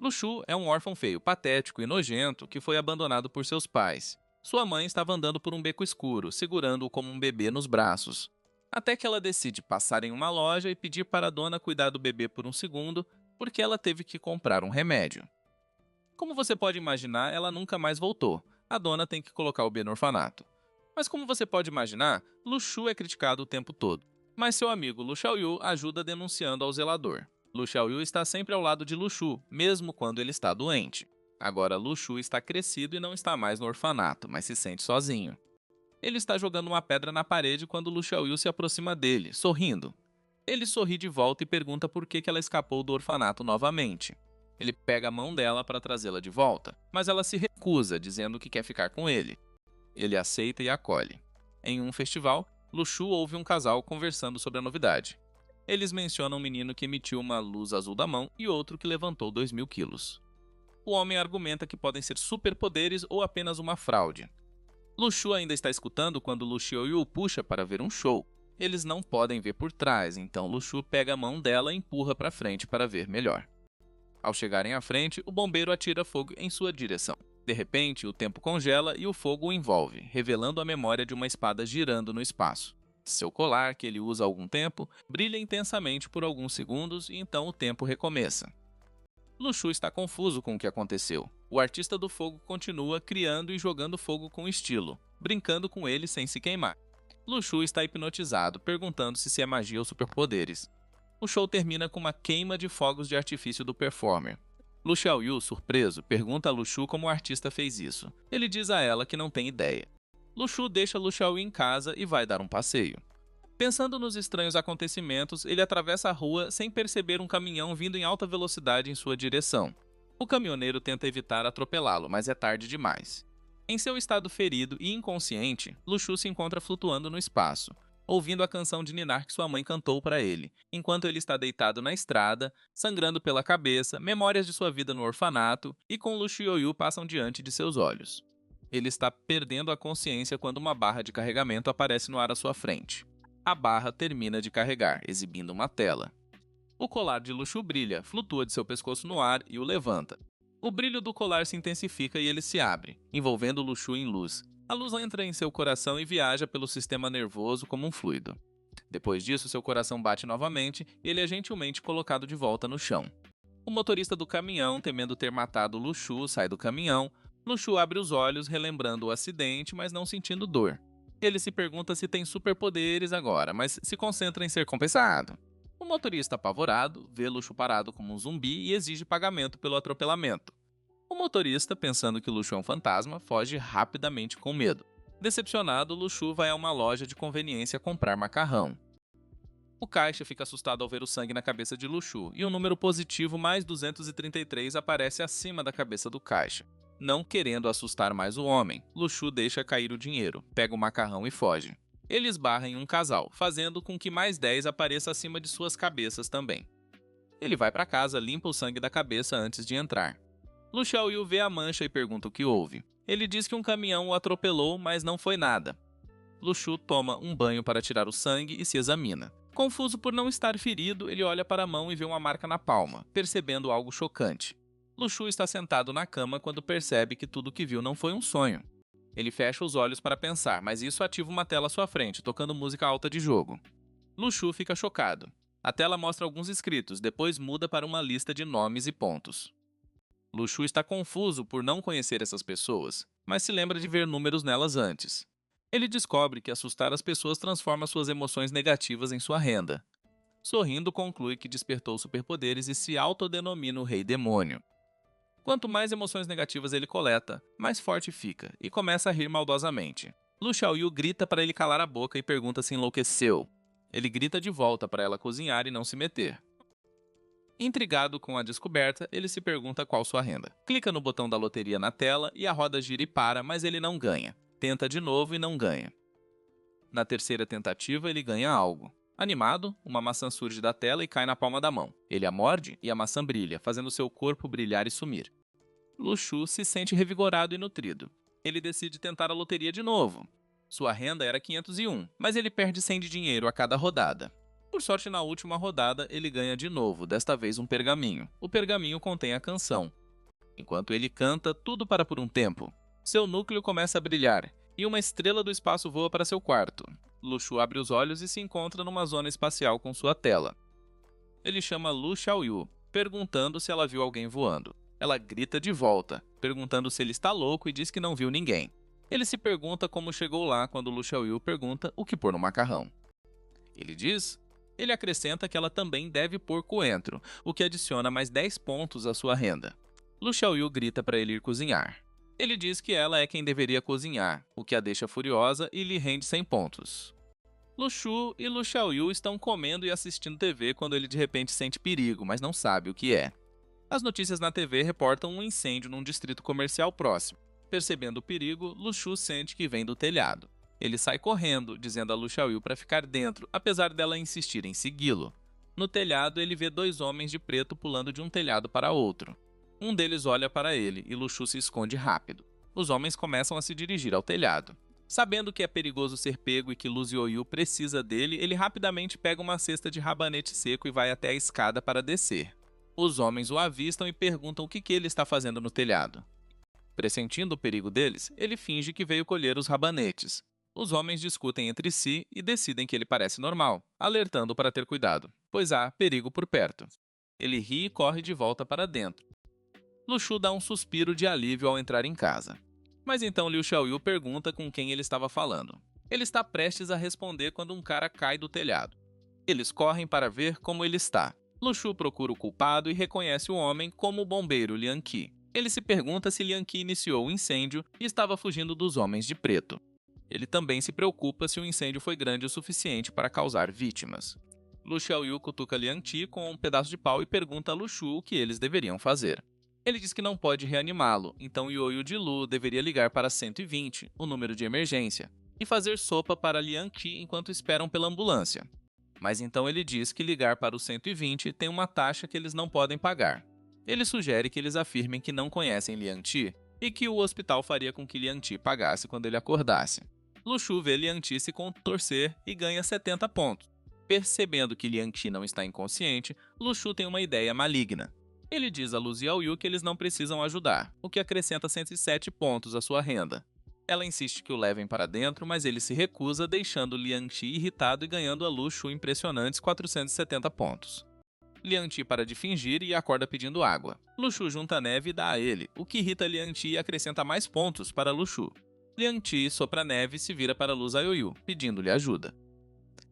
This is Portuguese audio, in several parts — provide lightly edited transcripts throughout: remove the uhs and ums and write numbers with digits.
Luxu é um órfão feio, patético e nojento que foi abandonado por seus pais. Sua mãe estava andando por um beco escuro, segurando-o como um bebê nos braços. Até que ela decide passar em uma loja e pedir para a dona cuidar do bebê por um segundo, porque ela teve que comprar um remédio. Como você pode imaginar, ela nunca mais voltou. A dona tem que colocar o bebê no orfanato. Mas como você pode imaginar, Luxu é criticado o tempo todo. Mas seu amigo Lu Xiaoyu ajuda denunciando ao zelador. Lu Xiaoyu está sempre ao lado de Luxu, mesmo quando ele está doente. Agora Luxu está crescido e não está mais no orfanato, mas se sente sozinho. Ele está jogando uma pedra na parede quando Lu Xiaoyu se aproxima dele, sorrindo. Ele sorri de volta e pergunta por que ela escapou do orfanato novamente. Ele pega a mão dela para trazê-la de volta, mas ela se recusa, dizendo que quer ficar com ele. Ele aceita e acolhe. Em um festival, Luxu ouve um casal conversando sobre a novidade. Eles mencionam um menino que emitiu uma luz azul da mão e outro que levantou 2.000 quilos. O homem argumenta que podem ser superpoderes ou apenas uma fraude. Luxu ainda está escutando quando Lu Xiaoyu o puxa para ver um show. Eles não podem ver por trás, então Luxu pega a mão dela e empurra para frente para ver melhor. Ao chegarem à frente, o bombeiro atira fogo em sua direção. De repente, o tempo congela e o fogo o envolve, revelando a memória de uma espada girando no espaço. Seu colar, que ele usa há algum tempo, brilha intensamente por alguns segundos e então o tempo recomeça. Luxu está confuso com o que aconteceu. O artista do fogo continua criando e jogando fogo com estilo, brincando com ele sem se queimar. Luxu está hipnotizado, perguntando se é magia ou superpoderes. O show termina com uma queima de fogos de artifício do performer. Lu Xiaoyu, surpreso, pergunta a Luxu como o artista fez isso. Ele diz a ela que não tem ideia. Luxu deixa Lu Xiaoyu em casa e vai dar um passeio. Pensando nos estranhos acontecimentos, ele atravessa a rua sem perceber um caminhão vindo em alta velocidade em sua direção. O caminhoneiro tenta evitar atropelá-lo, mas é tarde demais. Em seu estado ferido e inconsciente, Luxu se encontra flutuando no espaço, ouvindo a canção de Ninar que sua mãe cantou para ele, enquanto ele está deitado na estrada, sangrando pela cabeça, memórias de sua vida no orfanato e com Lu Xiaoyu passam diante de seus olhos. Ele está perdendo a consciência quando uma barra de carregamento aparece no ar à sua frente. A barra termina de carregar, exibindo uma tela. O colar de Luxu brilha, flutua de seu pescoço no ar e o levanta. O brilho do colar se intensifica e ele se abre, envolvendo Luxu em luz. A luz entra em seu coração e viaja pelo sistema nervoso como um fluido. Depois disso, seu coração bate novamente e ele é gentilmente colocado de volta no chão. O motorista do caminhão, temendo ter matado Luxu, sai do caminhão. Luxu abre os olhos, relembrando o acidente, mas não sentindo dor. Ele se pergunta se tem superpoderes agora, mas se concentra em ser compensado. O motorista apavorado vê Luxu parado como um zumbi e exige pagamento pelo atropelamento. O motorista, pensando que Luxu é um fantasma, foge rapidamente com medo. Decepcionado, Luxu vai a uma loja de conveniência comprar macarrão. O caixa fica assustado ao ver o sangue na cabeça de Luxu e o número positivo mais 233 aparece acima da cabeça do caixa. Não querendo assustar mais o homem, Luxu deixa cair o dinheiro, pega o macarrão e foge. Ele esbarra em um casal, fazendo com que mais 10 apareça acima de suas cabeças também. Ele vai para casa, limpa o sangue da cabeça antes de entrar. Lu Xiaoyu vê a mancha e pergunta o que houve. Ele diz que um caminhão o atropelou, mas não foi nada. Luxu toma um banho para tirar o sangue e se examina. Confuso por não estar ferido, ele olha para a mão e vê uma marca na palma, percebendo algo chocante. Luxu está sentado na cama quando percebe que tudo o que viu não foi um sonho. Ele fecha os olhos para pensar, mas isso ativa uma tela à sua frente, tocando música alta de jogo. Luxu fica chocado. A tela mostra alguns escritos, depois muda para uma lista de nomes e pontos. Luxu está confuso por não conhecer essas pessoas, mas se lembra de ver números nelas antes. Ele descobre que assustar as pessoas transforma suas emoções negativas em sua renda. Sorrindo, conclui que despertou superpoderes e se autodenomina o Rei Demônio. Quanto mais emoções negativas ele coleta, mais forte fica e começa a rir maldosamente. Lu Xiaoyu grita para ele calar a boca e pergunta se enlouqueceu. Ele grita de volta para ela cozinhar e não se meter. Intrigado com a descoberta, ele se pergunta qual sua renda. Clica no botão da loteria na tela e a roda gira e para, mas ele não ganha. Tenta de novo e não ganha. Na terceira tentativa, ele ganha algo. Animado, uma maçã surge da tela e cai na palma da mão. Ele a morde e a maçã brilha, fazendo seu corpo brilhar e sumir. Luxu se sente revigorado e nutrido. Ele decide tentar a loteria de novo. Sua renda era 501, mas ele perde 100 de dinheiro a cada rodada. Por sorte, na última rodada, ele ganha de novo, desta vez um pergaminho. O pergaminho contém a canção. Enquanto ele canta, tudo para por um tempo. Seu núcleo começa a brilhar, e uma estrela do espaço voa para seu quarto. Luxu abre os olhos e se encontra numa zona espacial com sua tela. Ele chama Lu Xiaoyu, perguntando se ela viu alguém voando. Ela grita de volta, perguntando se ele está louco e diz que não viu ninguém. Ele se pergunta como chegou lá quando Lu Xiaoyu pergunta o que pôr no macarrão. Ele acrescenta que ela também deve pôr coentro, o que adiciona mais 10 pontos à sua renda. Lu Xiaoyu grita para ele ir cozinhar. Ele diz que ela é quem deveria cozinhar, o que a deixa furiosa e lhe rende 100 pontos. Luxu e Lu Xiaoyu estão comendo e assistindo TV quando ele de repente sente perigo, mas não sabe o que é. As notícias na TV reportam um incêndio num distrito comercial próximo. Percebendo o perigo, Luxu sente que vem do telhado. Ele sai correndo, dizendo a Lu Xiaoyu para ficar dentro, apesar dela insistir em segui-lo. No telhado, ele vê 2 homens de preto pulando de um telhado para outro. Um deles olha para ele e Luxu se esconde rápido. Os homens começam a se dirigir ao telhado. Sabendo que é perigoso ser pego e que Lu Xiaoyu precisa dele, ele rapidamente pega uma cesta de rabanete seco e vai até a escada para descer. Os homens o avistam e perguntam o que ele está fazendo no telhado. Pressentindo o perigo deles, ele finge que veio colher os rabanetes. Os homens discutem entre si e decidem que ele parece normal, alertando para ter cuidado, pois há perigo por perto. Ele ri e corre de volta para dentro. Luxu dá um suspiro de alívio ao entrar em casa. Mas então Liu Xiaoyu pergunta com quem ele estava falando. Ele está prestes a responder quando um cara cai do telhado. Eles correm para ver como ele está. Luxu procura o culpado e reconhece o homem como o bombeiro Lian Qi. Ele se pergunta se Lian Qi iniciou o incêndio e estava fugindo dos homens de preto. Ele também se preocupa se o incêndio foi grande o suficiente para causar vítimas. Lu Xiaoyu cutuca Lian Qi com um pedaço de pau e pergunta a Luxu o que eles deveriam fazer. Ele diz que não pode reanimá-lo, então Yoyo de Lu deveria ligar para 120, o número de emergência, e fazer sopa para Lian Qi enquanto esperam pela ambulância. Mas então ele diz que ligar para o 120 tem uma taxa que eles não podem pagar. Ele sugere que eles afirmem que não conhecem Lian Qi e que o hospital faria com que Lian Qi pagasse quando ele acordasse. Luxu vê Lian Qi se contorcer e ganha 70 pontos. Percebendo que Lian Qi não está inconsciente, Luxu tem uma ideia maligna. Ele diz a Lu Xiaoyu que eles não precisam ajudar, o que acrescenta 107 pontos à sua renda. Ela insiste que o levem para dentro, mas ele se recusa, deixando Lian Qi irritado e ganhando a Luxu impressionantes 470 pontos. Lian Qi para de fingir e acorda pedindo água. Luxu junta neve e dá a ele, o que irrita Lian Qi e acrescenta mais pontos para Luxu. Lian Qi sopra neve e se vira para Lu Xiaoyu, pedindo-lhe ajuda.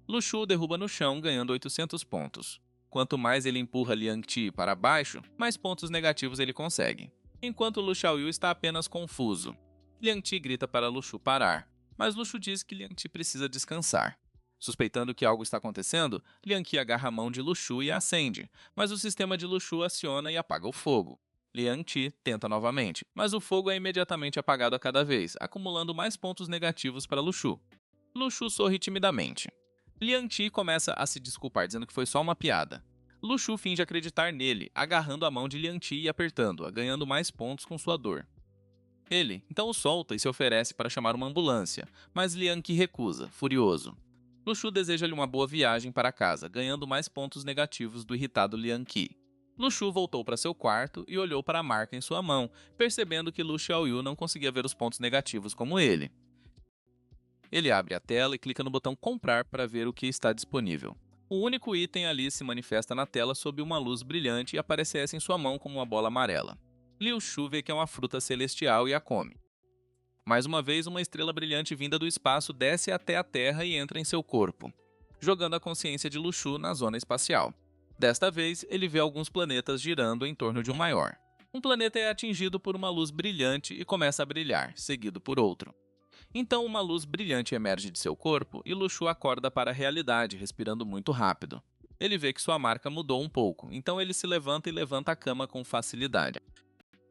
Luxu derruba no chão, ganhando 800 pontos. Quanto mais ele empurra Lian Qi para baixo, mais pontos negativos ele consegue. Enquanto Lu Xiaoyu está apenas confuso. Lian Qi grita para Luxu parar, mas Luxu diz que Lian Qi precisa descansar. Suspeitando que algo está acontecendo, Lian Qi agarra a mão de Luxu e a acende, mas o sistema de Luxu aciona e apaga o fogo. Lian Qi tenta novamente, mas o fogo é imediatamente apagado a cada vez, acumulando mais pontos negativos para Luxu. Luxu sorri timidamente. Lian Qi começa a se desculpar, dizendo que foi só uma piada. Luxu finge acreditar nele, agarrando a mão de Lian Qi e apertando-a, ganhando mais pontos com sua dor. Ele então o solta e se oferece para chamar uma ambulância, mas Lian Qi recusa, furioso. Luxu deseja-lhe uma boa viagem para casa, ganhando mais pontos negativos do irritado Lian Qi. Luxu voltou para seu quarto e olhou para a marca em sua mão, percebendo que Lu Xiaoyu não conseguia ver os pontos negativos como ele. Ele abre a tela e clica no botão comprar para ver o que está disponível. O único item ali se manifesta na tela sob uma luz brilhante e aparece em sua mão como uma bola amarela. Liu Shu vê que é uma fruta celestial e a come. Mais uma vez, uma estrela brilhante vinda do espaço desce até a Terra e entra em seu corpo, jogando a consciência de Lu Shu na zona espacial. Desta vez, ele vê alguns planetas girando em torno de um maior. Um planeta é atingido por uma luz brilhante e começa a brilhar, seguido por outro. Então uma luz brilhante emerge de seu corpo e Luxu acorda para a realidade, respirando muito rápido. Ele vê que sua marca mudou um pouco, então ele se levanta e levanta a cama com facilidade.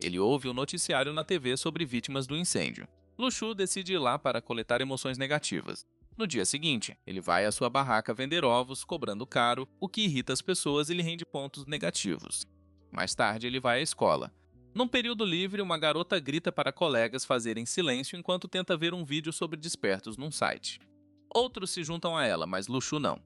Ele ouve o noticiário na TV sobre vítimas do incêndio. Luxu decide ir lá para coletar emoções negativas. No dia seguinte, ele vai à sua barraca vender ovos, cobrando caro, o que irrita as pessoas e lhe rende pontos negativos. Mais tarde, ele vai à escola. Num período livre, uma garota grita para colegas fazerem silêncio enquanto tenta ver um vídeo sobre despertos num site. Outros se juntam a ela, mas Luxu não.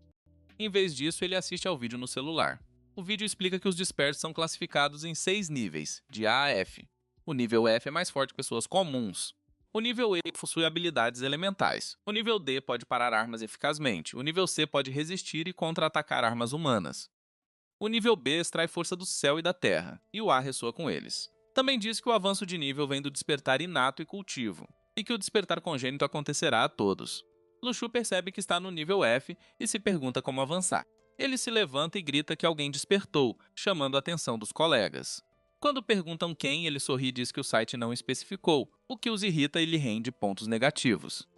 Em vez disso, ele assiste ao vídeo no celular. O vídeo explica que os dispersos são classificados em 6 níveis, de A a F. O nível F é mais forte que pessoas comuns. O nível E possui habilidades elementais. O nível D pode parar armas eficazmente. O nível C pode resistir e contra-atacar armas humanas. O nível B extrai força do céu e da terra, e o A ressoa com eles. Também diz que o avanço de nível vem do despertar inato e cultivo, e que o despertar congênito acontecerá a todos. Luxu percebe que está no nível F e se pergunta como avançar. Ele se levanta e grita que alguém despertou, chamando a atenção dos colegas. Quando perguntam quem, ele sorri e diz que o site não especificou, o que os irrita e lhe rende pontos negativos.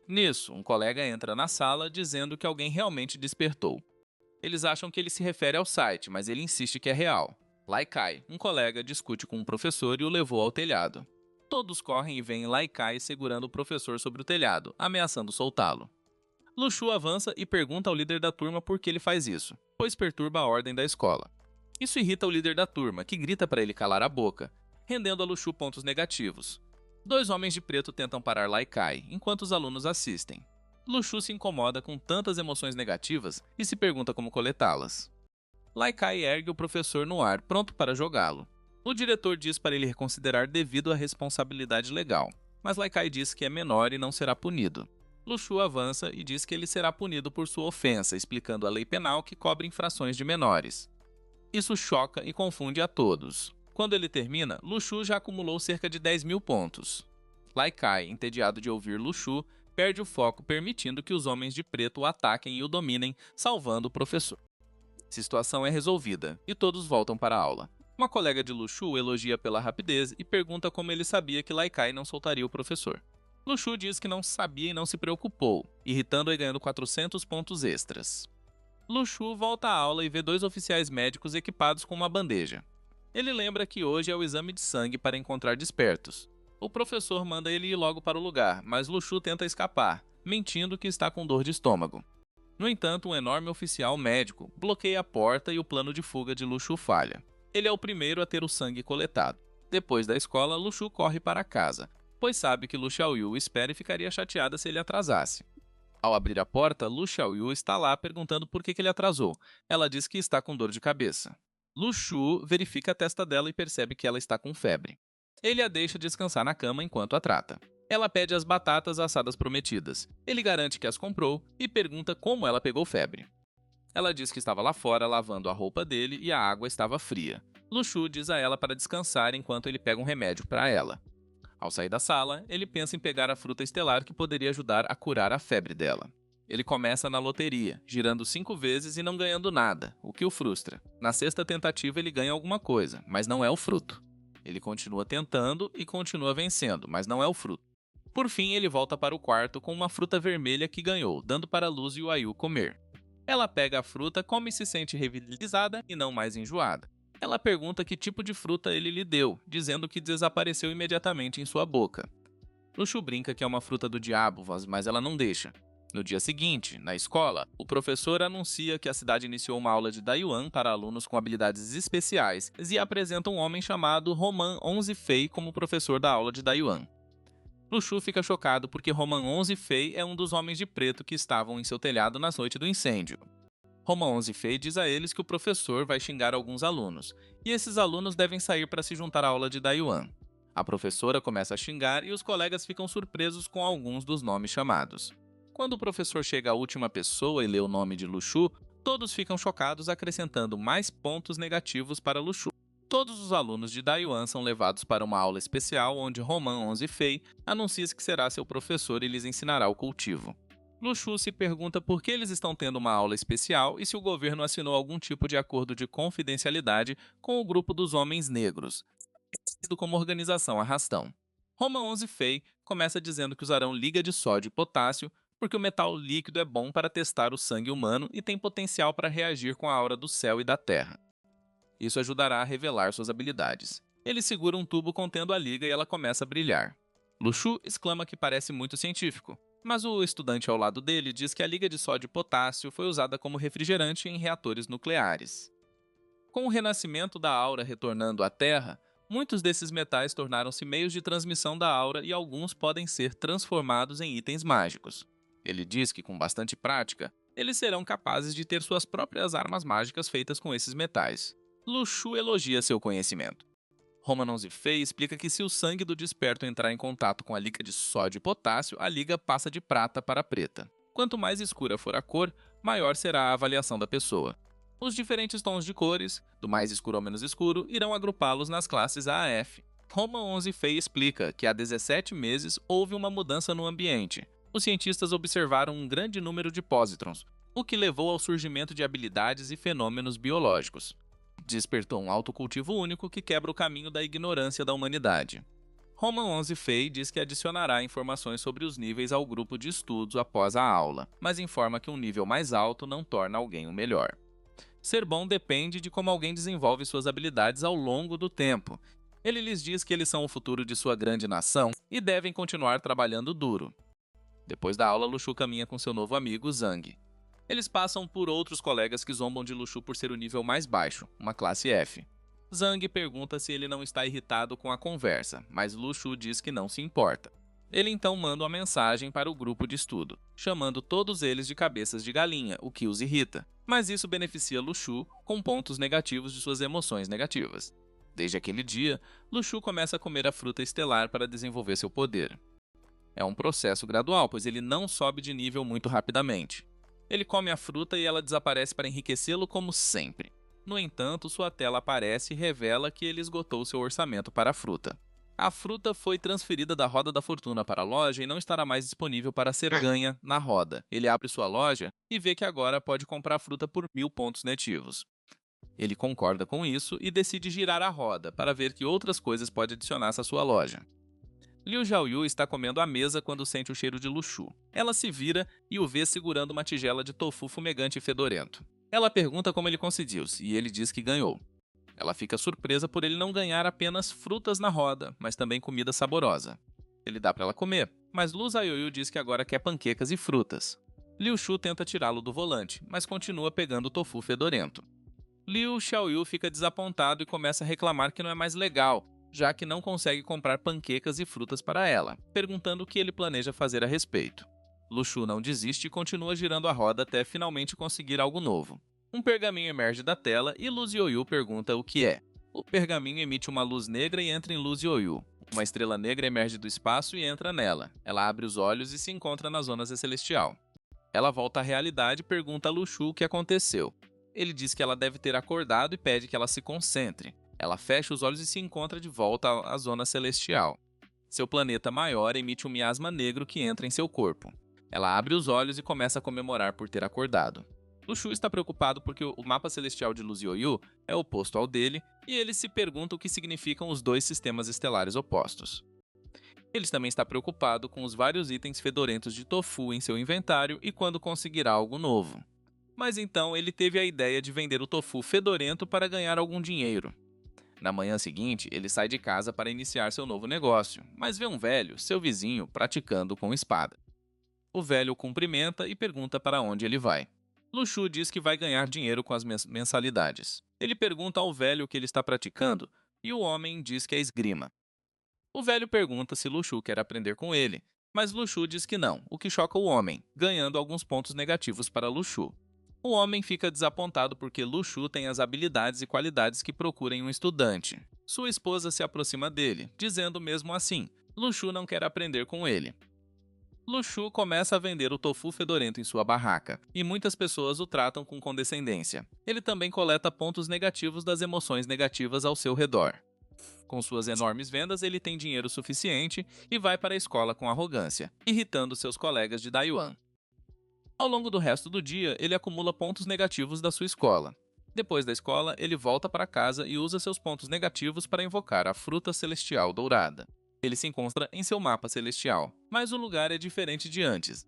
Nisso, um colega entra na sala dizendo que alguém realmente despertou. Eles acham que ele se refere ao site, mas ele insiste que é real. Laikai, um colega, discute com um professor e o levou ao telhado. Todos correm e veem Laikai segurando o professor sobre o telhado, ameaçando soltá-lo. Luxu avança e pergunta ao líder da turma por que ele faz isso, pois perturba a ordem da escola. Isso irrita o líder da turma, que grita para ele calar a boca, rendendo a Luxu pontos negativos. 2 homens de preto tentam parar Laikai, enquanto os alunos assistem. Luxu se incomoda com tantas emoções negativas e se pergunta como coletá-las. Laikai ergue o professor no ar, pronto para jogá-lo. O diretor diz para ele reconsiderar devido à responsabilidade legal, mas Laikai diz que é menor e não será punido. Luxu avança e diz que ele será punido por sua ofensa, explicando a lei penal que cobre infrações de menores. Isso choca e confunde a todos. Quando ele termina, Luxu já acumulou cerca de 10.000 pontos. Laikai, entediado de ouvir Luxu, perde o foco, permitindo que os homens de preto o ataquem e o dominem, salvando o professor. A situação é resolvida, e todos voltam para a aula. Uma colega de Luxu elogia pela rapidez e pergunta como ele sabia que Laikai não soltaria o professor. Luxu diz que não sabia e não se preocupou, irritando e ganhando 400 pontos extras. Luxu volta à aula e vê 2 oficiais médicos equipados com uma bandeja. Ele lembra que hoje é o exame de sangue para encontrar despertos. O professor manda ele ir logo para o lugar, mas Luxu tenta escapar, mentindo que está com dor de estômago. No entanto, um enorme oficial médico bloqueia a porta e o plano de fuga de Luxu falha. Ele é o primeiro a ter o sangue coletado. Depois da escola, Luxu corre para casa, pois sabe que Lu Xiaoyu o espera e ficaria chateada se ele atrasasse. Ao abrir a porta, Lu Xiaoyu está lá perguntando por que ele atrasou. Ela diz que está com dor de cabeça. Luxu verifica a testa dela e percebe que ela está com febre. Ele a deixa descansar na cama enquanto a trata. Ela pede as batatas assadas prometidas. Ele garante que as comprou e pergunta como ela pegou febre. Ela diz que estava lá fora lavando a roupa dele e a água estava fria. Luxu diz a ela para descansar enquanto ele pega um remédio para ela. Ao sair da sala, ele pensa em pegar a fruta estelar que poderia ajudar a curar a febre dela. Ele começa na loteria, girando 5 vezes e não ganhando nada, o que o frustra. Na 6ª tentativa ele ganha alguma coisa, mas não é o fruto. Ele continua tentando e continua vencendo, mas não é o fruto. Por fim, ele volta para o quarto com uma fruta vermelha que ganhou, dando para Luz e o Ayu comer. Ela pega a fruta, come e se sente revitalizada e não mais enjoada. Ela pergunta que tipo de fruta ele lhe deu, dizendo que desapareceu imediatamente em sua boca. Luxu brinca que é uma fruta do diabo, mas ela não deixa. No dia seguinte, na escola, o professor anuncia que a cidade iniciou uma aula de Dayuan para alunos com habilidades especiais e apresenta um homem chamado Roman 11 Fei como professor da aula de Dayuan. Luxu fica chocado porque Roman 11 Fei é um dos homens de preto que estavam em seu telhado na noite do incêndio. Roman 11 Fei diz a eles que o professor vai xingar alguns alunos, e esses alunos devem sair para se juntar à aula de Dayuan. A professora começa a xingar e os colegas ficam surpresos com alguns dos nomes chamados. Quando o professor chega à última pessoa e lê o nome de Luxu, todos ficam chocados, acrescentando mais pontos negativos para Luxu. Todos os alunos de Dayuan são levados para uma aula especial onde Roman 11 Fei anuncia que será seu professor e lhes ensinará o cultivo. Luxu se pergunta por que eles estão tendo uma aula especial e se o governo assinou algum tipo de acordo de confidencialidade com o grupo dos Homens Negros, conhecido como Organização Arrastão. Roman 11 Fei começa dizendo que usarão liga de sódio e potássio porque o metal líquido é bom para testar o sangue humano e tem potencial para reagir com a aura do céu e da terra. Isso ajudará a revelar suas habilidades. Ele segura um tubo contendo a liga e ela começa a brilhar. Luxu exclama que parece muito científico, mas o estudante ao lado dele diz que a liga de sódio e potássio foi usada como refrigerante em reatores nucleares. Com o renascimento da aura retornando à Terra, muitos desses metais tornaram-se meios de transmissão da aura e alguns podem ser transformados em itens mágicos. Ele diz que, com bastante prática, eles serão capazes de ter suas próprias armas mágicas feitas com esses metais. Luxu elogia seu conhecimento. Romanons e Fei explica que se o sangue do desperto entrar em contato com a liga de sódio e potássio, a liga passa de prata para preta. Quanto mais escura for a cor, maior será a avaliação da pessoa. Os diferentes tons de cores, do mais escuro ao menos escuro, irão agrupá-los nas classes A a F. Roma 11 Fei explica que há 17 meses houve uma mudança no ambiente. Os cientistas observaram um grande número de pósitrons, o que levou ao surgimento de habilidades e fenômenos biológicos. Despertou um autocultivo único que quebra o caminho da ignorância da humanidade. Roma 11 Fei diz que adicionará informações sobre os níveis ao grupo de estudos após a aula, mas informa que um nível mais alto não torna alguém o melhor. Ser bom depende de como alguém desenvolve suas habilidades ao longo do tempo. Ele lhes diz que eles são o futuro de sua grande nação e devem continuar trabalhando duro. Depois da aula, Luxu caminha com seu novo amigo, Zhang. Eles passam por outros colegas que zombam de Luxu por ser o nível mais baixo, uma classe F. Zhang pergunta se ele não está irritado com a conversa, mas Luxu diz que não se importa. Ele então manda uma mensagem para o grupo de estudo, chamando todos eles de cabeças de galinha, o que os irrita. Mas isso beneficia Luxu com pontos negativos de suas emoções negativas. Desde aquele dia, Luxu começa a comer a fruta estelar para desenvolver seu poder. É um processo gradual, pois ele não sobe de nível muito rapidamente. Ele come a fruta e ela desaparece para enriquecê-lo como sempre. No entanto, sua tela aparece e revela que ele esgotou seu orçamento para a fruta. A fruta foi transferida da Roda da Fortuna para a loja e não estará mais disponível para ser ganha na roda. Ele abre sua loja e vê que agora pode comprar a fruta por 1000 pontos nativos. Ele concorda com isso e decide girar a roda para ver que outras coisas pode adicionar-se à sua loja. Liu Xiaoyu está comendo à mesa quando sente o cheiro de Luxu. Ela se vira e o vê segurando uma tigela de tofu fumegante e fedorento. Ela pergunta como ele conseguiu-se e ele diz que ganhou. Ela fica surpresa por ele não ganhar apenas frutas na roda, mas também comida saborosa. Ele dá para ela comer, mas Lu Xiaoyu diz que agora quer panquecas e frutas. Liu Shu tenta tirá-lo do volante, mas continua pegando o tofu fedorento. Liu Xiaoyu fica desapontado e começa a reclamar que não é mais legal, já que não consegue comprar panquecas e frutas para ela, perguntando o que ele planeja fazer a respeito. Luxu não desiste e continua girando a roda até finalmente conseguir algo novo. Um pergaminho emerge da tela e Lu Xiaoyu pergunta o que é. O pergaminho emite uma luz negra e entra em Lu Xiaoyu. Uma estrela negra emerge do espaço e entra nela. Ela abre os olhos e se encontra na zona celestial. Ela volta à realidade e pergunta a Luxu o que aconteceu. Ele diz que ela deve ter acordado e pede que ela se concentre. Ela fecha os olhos e se encontra de volta à zona celestial. Seu planeta maior emite um miasma negro que entra em seu corpo. Ela abre os olhos e começa a comemorar por ter acordado. Luxu está preocupado porque o mapa celestial de Lu Xiaoyu é oposto ao dele e ele se pergunta o que significam os dois sistemas estelares opostos. Ele também está preocupado com os vários itens fedorentos de tofu em seu inventário e quando conseguirá algo novo. Mas então ele teve a ideia de vender o tofu fedorento para ganhar algum dinheiro. Na manhã seguinte, ele sai de casa para iniciar seu novo negócio, mas vê um velho, seu vizinho, praticando com espada. O velho o cumprimenta e pergunta para onde ele vai. Luxu diz que vai ganhar dinheiro com as mensalidades. Ele pergunta ao velho o que ele está praticando e o homem diz que é esgrima. O velho pergunta se Luxu quer aprender com ele, mas Luxu diz que não, o que choca o homem, ganhando alguns pontos negativos para Luxu. O homem fica desapontado porque Luxu tem as habilidades e qualidades que procura em um estudante. Sua esposa se aproxima dele, dizendo mesmo assim, Luxu não quer aprender com ele. Luxu começa a vender o tofu fedorento em sua barraca, e muitas pessoas o tratam com condescendência. Ele também coleta pontos negativos das emoções negativas ao seu redor. Com suas enormes vendas, ele tem dinheiro suficiente e vai para a escola com arrogância, irritando seus colegas de Dayuan. Ao longo do resto do dia, ele acumula pontos negativos da sua escola. Depois da escola, ele volta para casa e usa seus pontos negativos para invocar a fruta celestial dourada. Ele se encontra em seu mapa celestial, mas o lugar é diferente de antes.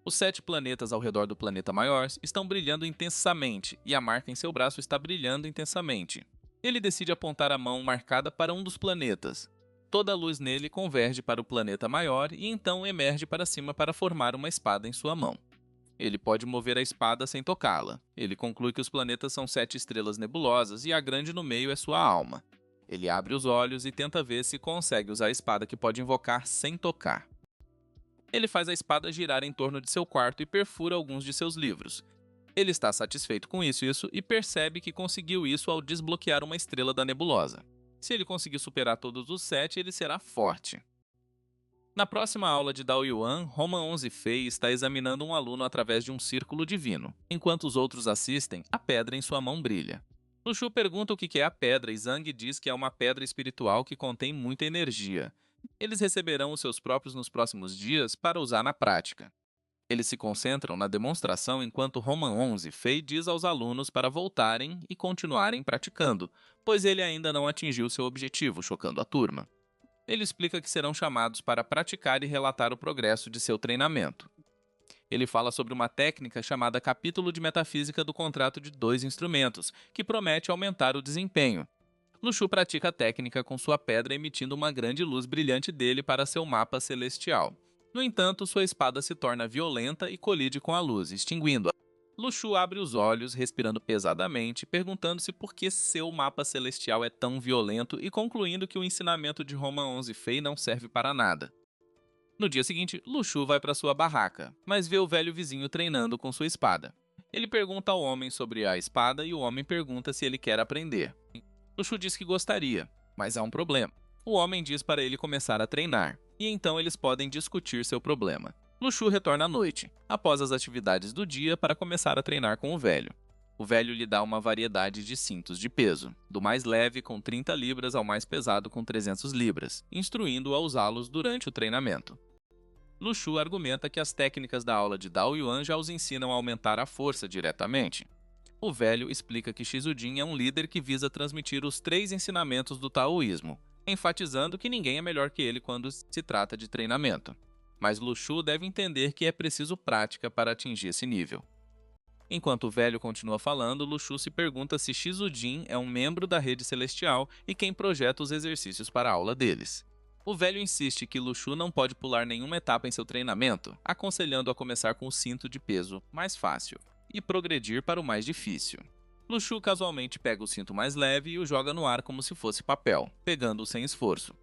Os 7 planetas ao redor do planeta maior estão brilhando intensamente e a marca em seu braço está brilhando intensamente. Ele decide apontar a mão marcada para um dos planetas. Toda a luz nele converge para o planeta maior e então emerge para cima para formar uma espada em sua mão. Ele pode mover a espada sem tocá-la. Ele conclui que os planetas são 7 estrelas nebulosas e a grande no meio é sua alma. Ele abre os olhos e tenta ver se consegue usar a espada que pode invocar sem tocar. Ele faz a espada girar em torno de seu quarto e perfura alguns de seus livros. Ele está satisfeito com isso e percebe que conseguiu isso ao desbloquear uma estrela da nebulosa. Se ele conseguir superar todos os 7, ele será forte. Na próxima aula de Dao Yuan, Roma 11 Fei está examinando um aluno através de um círculo divino. Enquanto os outros assistem, a pedra em sua mão brilha. Luxu pergunta o que é a pedra e Zhang diz que é uma pedra espiritual que contém muita energia. Eles receberão os seus próprios nos próximos dias para usar na prática. Eles se concentram na demonstração enquanto Roman 11 Fei diz aos alunos para voltarem e continuarem praticando, pois ele ainda não atingiu seu objetivo, chocando a turma. Ele explica que serão chamados para praticar e relatar o progresso de seu treinamento. Ele fala sobre uma técnica chamada Capítulo de Metafísica do Contrato de Dois Instrumentos, que promete aumentar o desempenho. Luxu pratica a técnica com sua pedra emitindo uma grande luz brilhante dele para seu mapa celestial. No entanto, sua espada se torna violenta e colide com a luz, extinguindo-a. Luxu abre os olhos, respirando pesadamente, perguntando-se por que seu mapa celestial é tão violento e concluindo que o ensinamento de Roma 11 Fei não serve para nada. No dia seguinte, Luxu vai para sua barraca, mas vê o velho vizinho treinando com sua espada. Ele pergunta ao homem sobre a espada e o homem pergunta se ele quer aprender. Luxu diz que gostaria, mas há um problema. O homem diz para ele começar a treinar, e então eles podem discutir seu problema. Luxu retorna à noite, após as atividades do dia, para começar a treinar com o velho. O velho lhe dá uma variedade de cintos de peso, do mais leve com 30 libras ao mais pesado com 300 libras, instruindo-o a usá-los durante o treinamento. Luxu argumenta que as técnicas da aula de Dao Yuan já os ensinam a aumentar a força diretamente. O velho explica que Shizudin é um líder que visa transmitir os 3 ensinamentos do taoísmo, enfatizando que ninguém é melhor que ele quando se trata de treinamento. Mas Luxu deve entender que é preciso prática para atingir esse nível. Enquanto o velho continua falando, Luxu se pergunta se Shizudin é um membro da rede celestial e quem projeta os exercícios para a aula deles. O velho insiste que Luxu não pode pular nenhuma etapa em seu treinamento, aconselhando a começar com o cinto de peso mais fácil e progredir para o mais difícil. Luxu casualmente pega o cinto mais leve e o joga no ar como se fosse papel, pegando-o sem esforço.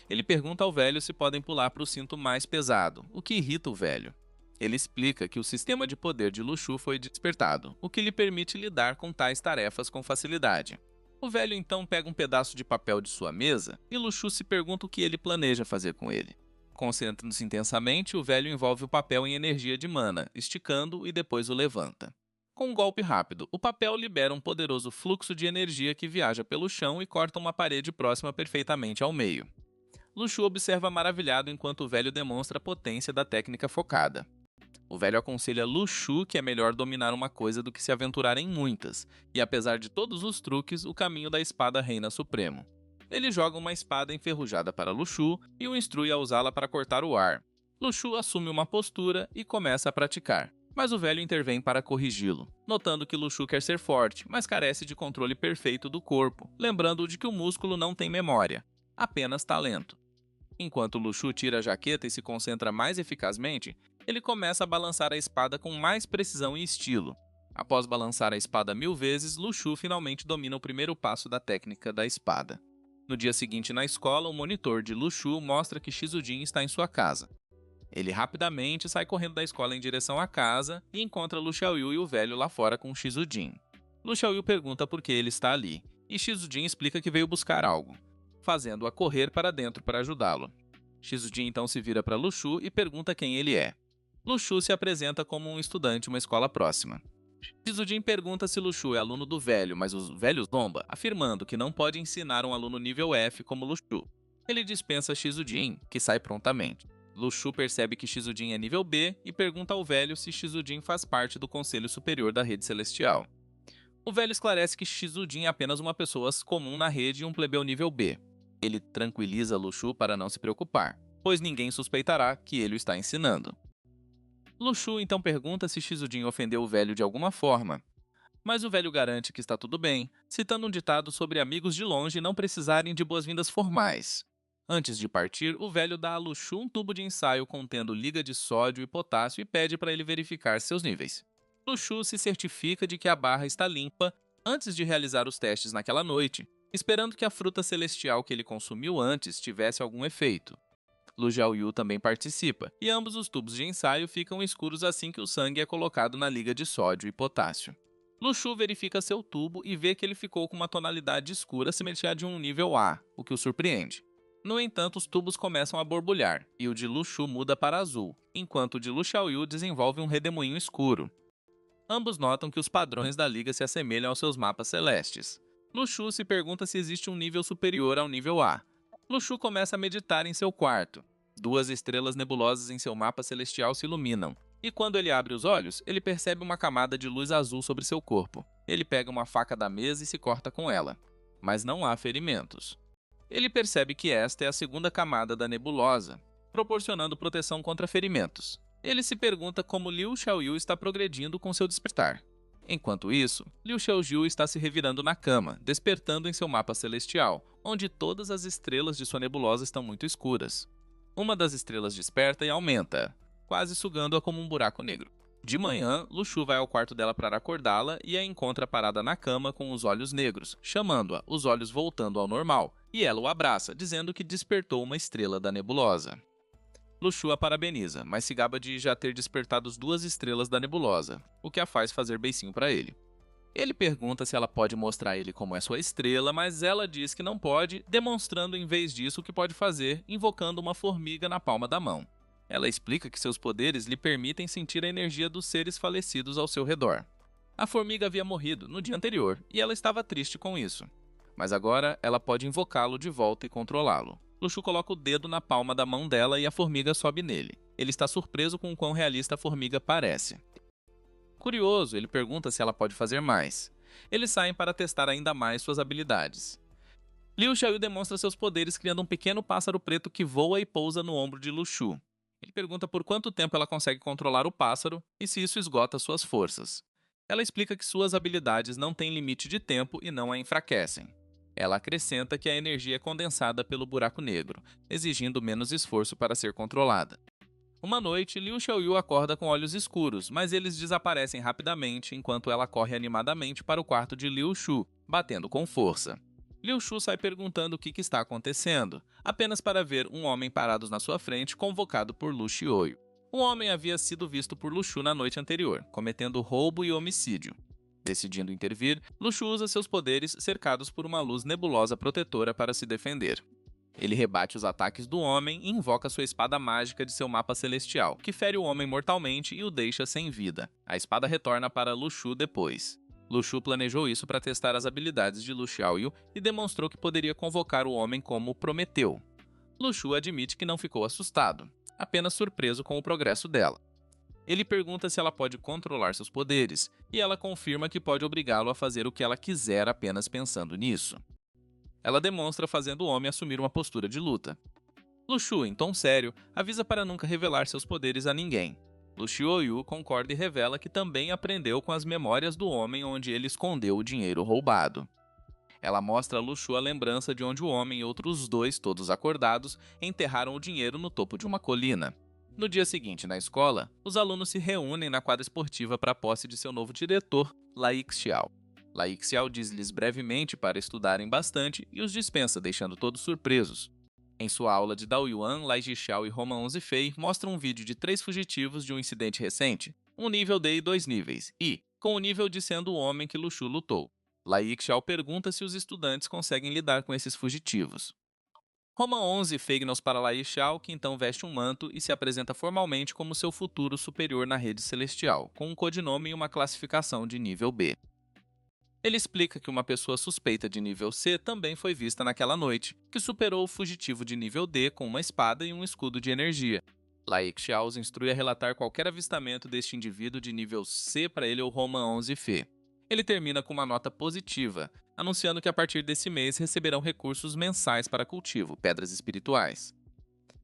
Ele pergunta ao velho se podem pular para o cinto mais pesado, o que irrita o velho. Ele explica que o sistema de poder de Luxu foi despertado, o que lhe permite lidar com tais tarefas com facilidade. O velho então pega um pedaço de papel de sua mesa e Luxu se pergunta o que ele planeja fazer com ele. Concentrando-se intensamente, o velho envolve o papel em energia de mana, esticando-o e depois o levanta. Com um golpe rápido, o papel libera um poderoso fluxo de energia que viaja pelo chão e corta uma parede próxima perfeitamente ao meio. Luxu observa maravilhado enquanto o velho demonstra a potência da técnica focada. O velho aconselha Luxu que é melhor dominar uma coisa do que se aventurar em muitas, e apesar de todos os truques, o caminho da espada reina supremo. Ele joga uma espada enferrujada para Luxu e o instrui a usá-la para cortar o ar. Luxu assume uma postura e começa a praticar, mas o velho intervém para corrigi-lo, notando que Luxu quer ser forte, mas carece de controle perfeito do corpo, lembrando-o de que o músculo não tem memória, apenas talento. Enquanto Luxu tira a jaqueta e se concentra mais eficazmente, ele começa a balançar a espada com mais precisão e estilo. Após balançar a espada 1000 vezes, Luxu finalmente domina o primeiro passo da técnica da espada. No dia seguinte na escola, o monitor de Luxu mostra que Shizudin está em sua casa. Ele rapidamente sai correndo da escola em direção à casa e encontra Lu Xiaoyu e o velho lá fora com Shizudin. Lu Xiaoyu pergunta por que ele está ali, e Shizudin explica que veio buscar algo, fazendo-a correr para dentro para ajudá-lo. Shizudin então se vira para Luxu e pergunta quem ele é. Luxu se apresenta como um estudante de uma escola próxima. Shizudin pergunta se Luxu é aluno do velho, mas o velho zomba, afirmando que não pode ensinar um aluno nível F como Luxu. Ele dispensa Shizudin, que sai prontamente. Luxu percebe que Shizudin é nível B e pergunta ao velho se Shizudin faz parte do Conselho Superior da Rede Celestial. O velho esclarece que Shizudin é apenas uma pessoa comum na rede e um plebeu nível B. Ele tranquiliza Luxu para não se preocupar, pois ninguém suspeitará que ele o está ensinando. Luxu então pergunta se Shizudin ofendeu o velho de alguma forma, mas o velho garante que está tudo bem, citando um ditado sobre amigos de longe não precisarem de boas-vindas formais. Antes de partir, o velho dá a Luxu um tubo de ensaio contendo liga de sódio e potássio e pede para ele verificar seus níveis. Luxu se certifica de que a barra está limpa antes de realizar os testes naquela noite, esperando que a fruta celestial que ele consumiu antes tivesse algum efeito. Lu Xiaoyu também participa, e ambos os tubos de ensaio ficam escuros assim que o sangue é colocado na liga de sódio e potássio. Lu Shu verifica seu tubo e vê que ele ficou com uma tonalidade escura semelhante à de um nível A, o que o surpreende. No entanto, os tubos começam a borbulhar, e o de Lu Shu muda para azul, enquanto o de Lu Xiaoyu desenvolve um redemoinho escuro. Ambos notam que os padrões da liga se assemelham aos seus mapas celestes. Lu Shu se pergunta se existe um nível superior ao nível A. Lu Shu começa a meditar em seu quarto. Duas estrelas nebulosas em seu mapa celestial se iluminam, e quando ele abre os olhos, ele percebe uma camada de luz azul sobre seu corpo. Ele pega uma faca da mesa e se corta com ela, mas não há ferimentos. Ele percebe que esta é a segunda camada da nebulosa, proporcionando proteção contra ferimentos. Ele se pergunta como Liu Xiaoyu está progredindo com seu despertar. Enquanto isso, Liu Xiaoyu está se revirando na cama, despertando em seu mapa celestial, onde todas as estrelas de sua nebulosa estão muito escuras. Uma das estrelas desperta e aumenta, quase sugando-a como um buraco negro. De manhã, Lu Shu vai ao quarto dela para acordá-la e a encontra parada na cama com os olhos negros, chamando-a, os olhos voltando ao normal, e ela o abraça, dizendo que despertou uma estrela da nebulosa. Lu Shu a parabeniza, mas se gaba de já ter despertado as duas estrelas da nebulosa, o que a faz fazer beicinho para ele. Ele pergunta se ela pode mostrar a ele como é sua estrela, mas ela diz que não pode, demonstrando em vez disso o que pode fazer, invocando uma formiga na palma da mão. Ela explica que seus poderes lhe permitem sentir a energia dos seres falecidos ao seu redor. A formiga havia morrido no dia anterior e ela estava triste com isso. Mas agora ela pode invocá-lo de volta e controlá-lo. Lu Shu coloca o dedo na palma da mão dela e a formiga sobe nele. Ele está surpreso com o quão realista a formiga parece. Curioso, ele pergunta se ela pode fazer mais. Eles saem para testar ainda mais suas habilidades. Liu Xiaoyu demonstra seus poderes criando um pequeno pássaro preto que voa e pousa no ombro de Lu Shu. Ele pergunta por quanto tempo ela consegue controlar o pássaro e se isso esgota suas forças. Ela explica que suas habilidades não têm limite de tempo e não a enfraquecem. Ela acrescenta que a energia é condensada pelo buraco negro, exigindo menos esforço para ser controlada. Uma noite, Liu Xiaoyu acorda com olhos escuros, mas eles desaparecem rapidamente enquanto ela corre animadamente para o quarto de Liu Shu, batendo com força. Liu Shu sai perguntando o que está acontecendo, apenas para ver um homem parado na sua frente convocado por Lu Xiaoyu. O homem havia sido visto por Lu Shu na noite anterior, cometendo roubo e homicídio. Decidindo intervir, Lu Shu usa seus poderes cercados por uma luz nebulosa protetora para se defender. Ele rebate os ataques do homem e invoca sua espada mágica de seu mapa celestial, que fere o homem mortalmente e o deixa sem vida. A espada retorna para Lu Shu depois. Lu Shu planejou isso para testar as habilidades de Lu Xiaoyu e demonstrou que poderia convocar o homem como prometeu. Lu Shu admite que não ficou assustado, apenas surpreso com o progresso dela. Ele pergunta se ela pode controlar seus poderes, e ela confirma que pode obrigá-lo a fazer o que ela quiser apenas pensando nisso. Ela demonstra fazendo o homem assumir uma postura de luta. Lu Shu, em tom sério, avisa para nunca revelar seus poderes a ninguém. Lu Xiaoyu concorda e revela que também aprendeu com as memórias do homem onde ele escondeu o dinheiro roubado. Ela mostra a Lu Shu a lembrança de onde o homem e outros dois, todos acordados, enterraram o dinheiro no topo de uma colina. No dia seguinte, na escola, os alunos se reúnem na quadra esportiva para a posse de seu novo diretor, Lai Xiao. Lai Xiao diz-lhes brevemente para estudarem bastante e os dispensa, deixando todos surpresos. Em sua aula de Dao Yuan, Lai Zhixiao e Roma 11 Fei mostram um vídeo de 3 fugitivos de um incidente recente, um nível D e 2 níveis, e, com o nível de sendo o homem que Lu Shu lutou. Lai Xiao pergunta se os estudantes conseguem lidar com esses fugitivos. Roma 11 Fei-nos para Lai Xiao, que então veste um manto e se apresenta formalmente como seu futuro superior na rede celestial, com um codinome e uma classificação de nível B. Ele explica que uma pessoa suspeita de nível C também foi vista naquela noite, que superou o fugitivo de nível D com uma espada e um escudo de energia. Lai Xiao os instrui a relatar qualquer avistamento deste indivíduo de nível C para ele ou Roma 11 Fei. Ele termina com uma nota positiva, anunciando que a partir desse mês receberão recursos mensais para cultivo, pedras espirituais.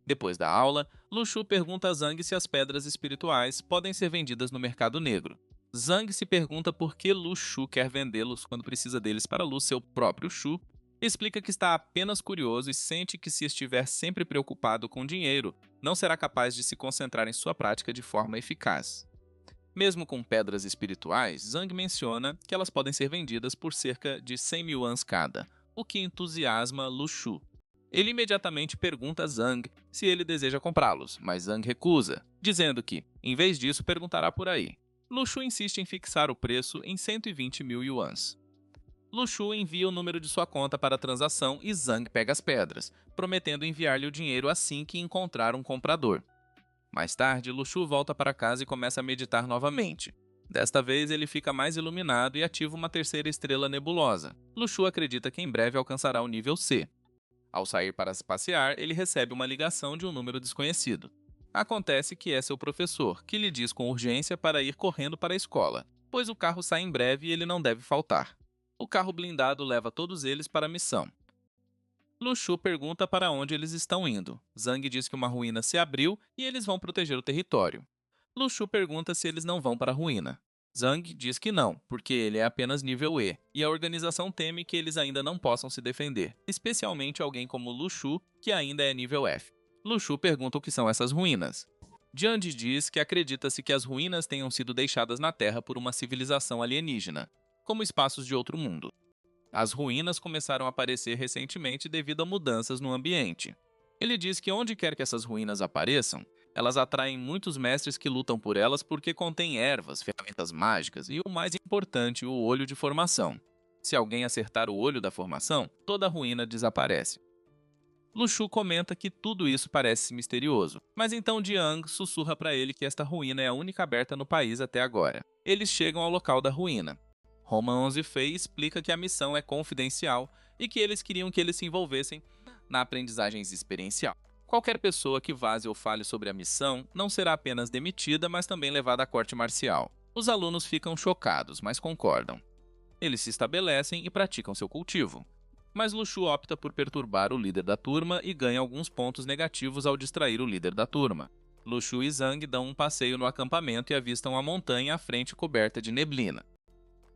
Depois da aula, Lu Shu pergunta a Zhang se as pedras espirituais podem ser vendidas no mercado negro. Zhang se pergunta por que Lu Shu quer vendê-los quando precisa deles para Lu, seu próprio Shu, e explica que está apenas curioso e sente que se estiver sempre preocupado com dinheiro, não será capaz de se concentrar em sua prática de forma eficaz. Mesmo com pedras espirituais, Zhang menciona que elas podem ser vendidas por cerca de 100 mil yuans cada, o que entusiasma Lu Shu. Ele imediatamente pergunta a Zhang se ele deseja comprá-los, mas Zhang recusa, dizendo que, em vez disso, perguntará por aí. Lu Shu insiste em fixar o preço em 120 mil yuans. Lu Shu envia o número de sua conta para a transação e Zhang pega as pedras, prometendo enviar-lhe o dinheiro assim que encontrar um comprador. Mais tarde, Lu Shu volta para casa e começa a meditar novamente. Desta vez, ele fica mais iluminado e ativa uma terceira estrela nebulosa. Lu Shu acredita que em breve alcançará o nível C. Ao sair para se passear, ele recebe uma ligação de um número desconhecido. Acontece que é seu professor, que lhe diz com urgência para ir correndo para a escola, pois o carro sai em breve e ele não deve faltar. O carro blindado leva todos eles para a missão. Lu Shu pergunta para onde eles estão indo. Zhang diz que uma ruína se abriu e eles vão proteger o território. Lu Shu pergunta se eles não vão para a ruína. Zhang diz que não, porque ele é apenas nível E, e a organização teme que eles ainda não possam se defender, especialmente alguém como Lu Shu, que ainda é nível F. Lu Shu pergunta o que são essas ruínas. Jiang diz que acredita-se que as ruínas tenham sido deixadas na Terra por uma civilização alienígena, como espaços de outro mundo. As ruínas começaram a aparecer recentemente devido a mudanças no ambiente. Ele diz que onde quer que essas ruínas apareçam, elas atraem muitos mestres que lutam por elas porque contêm ervas, ferramentas mágicas e, o mais importante, o olho de formação. Se alguém acertar o olho da formação, toda a ruína desaparece. Lu Shu comenta que tudo isso parece misterioso, mas então Jiang sussurra para ele que esta ruína é a única aberta no país até agora. Eles chegam ao local da ruína. Roman 11 Fei explica que a missão é confidencial e que eles queriam que eles se envolvessem na aprendizagem experiencial. Qualquer pessoa que vaze ou fale sobre a missão não será apenas demitida, mas também levada à corte marcial. Os alunos ficam chocados, mas concordam. Eles se estabelecem e praticam seu cultivo. Mas Lu Shu opta por perturbar o líder da turma e ganha alguns pontos negativos ao distrair o líder da turma. Lu Shu e Zhang dão um passeio no acampamento e avistam a montanha à frente coberta de neblina.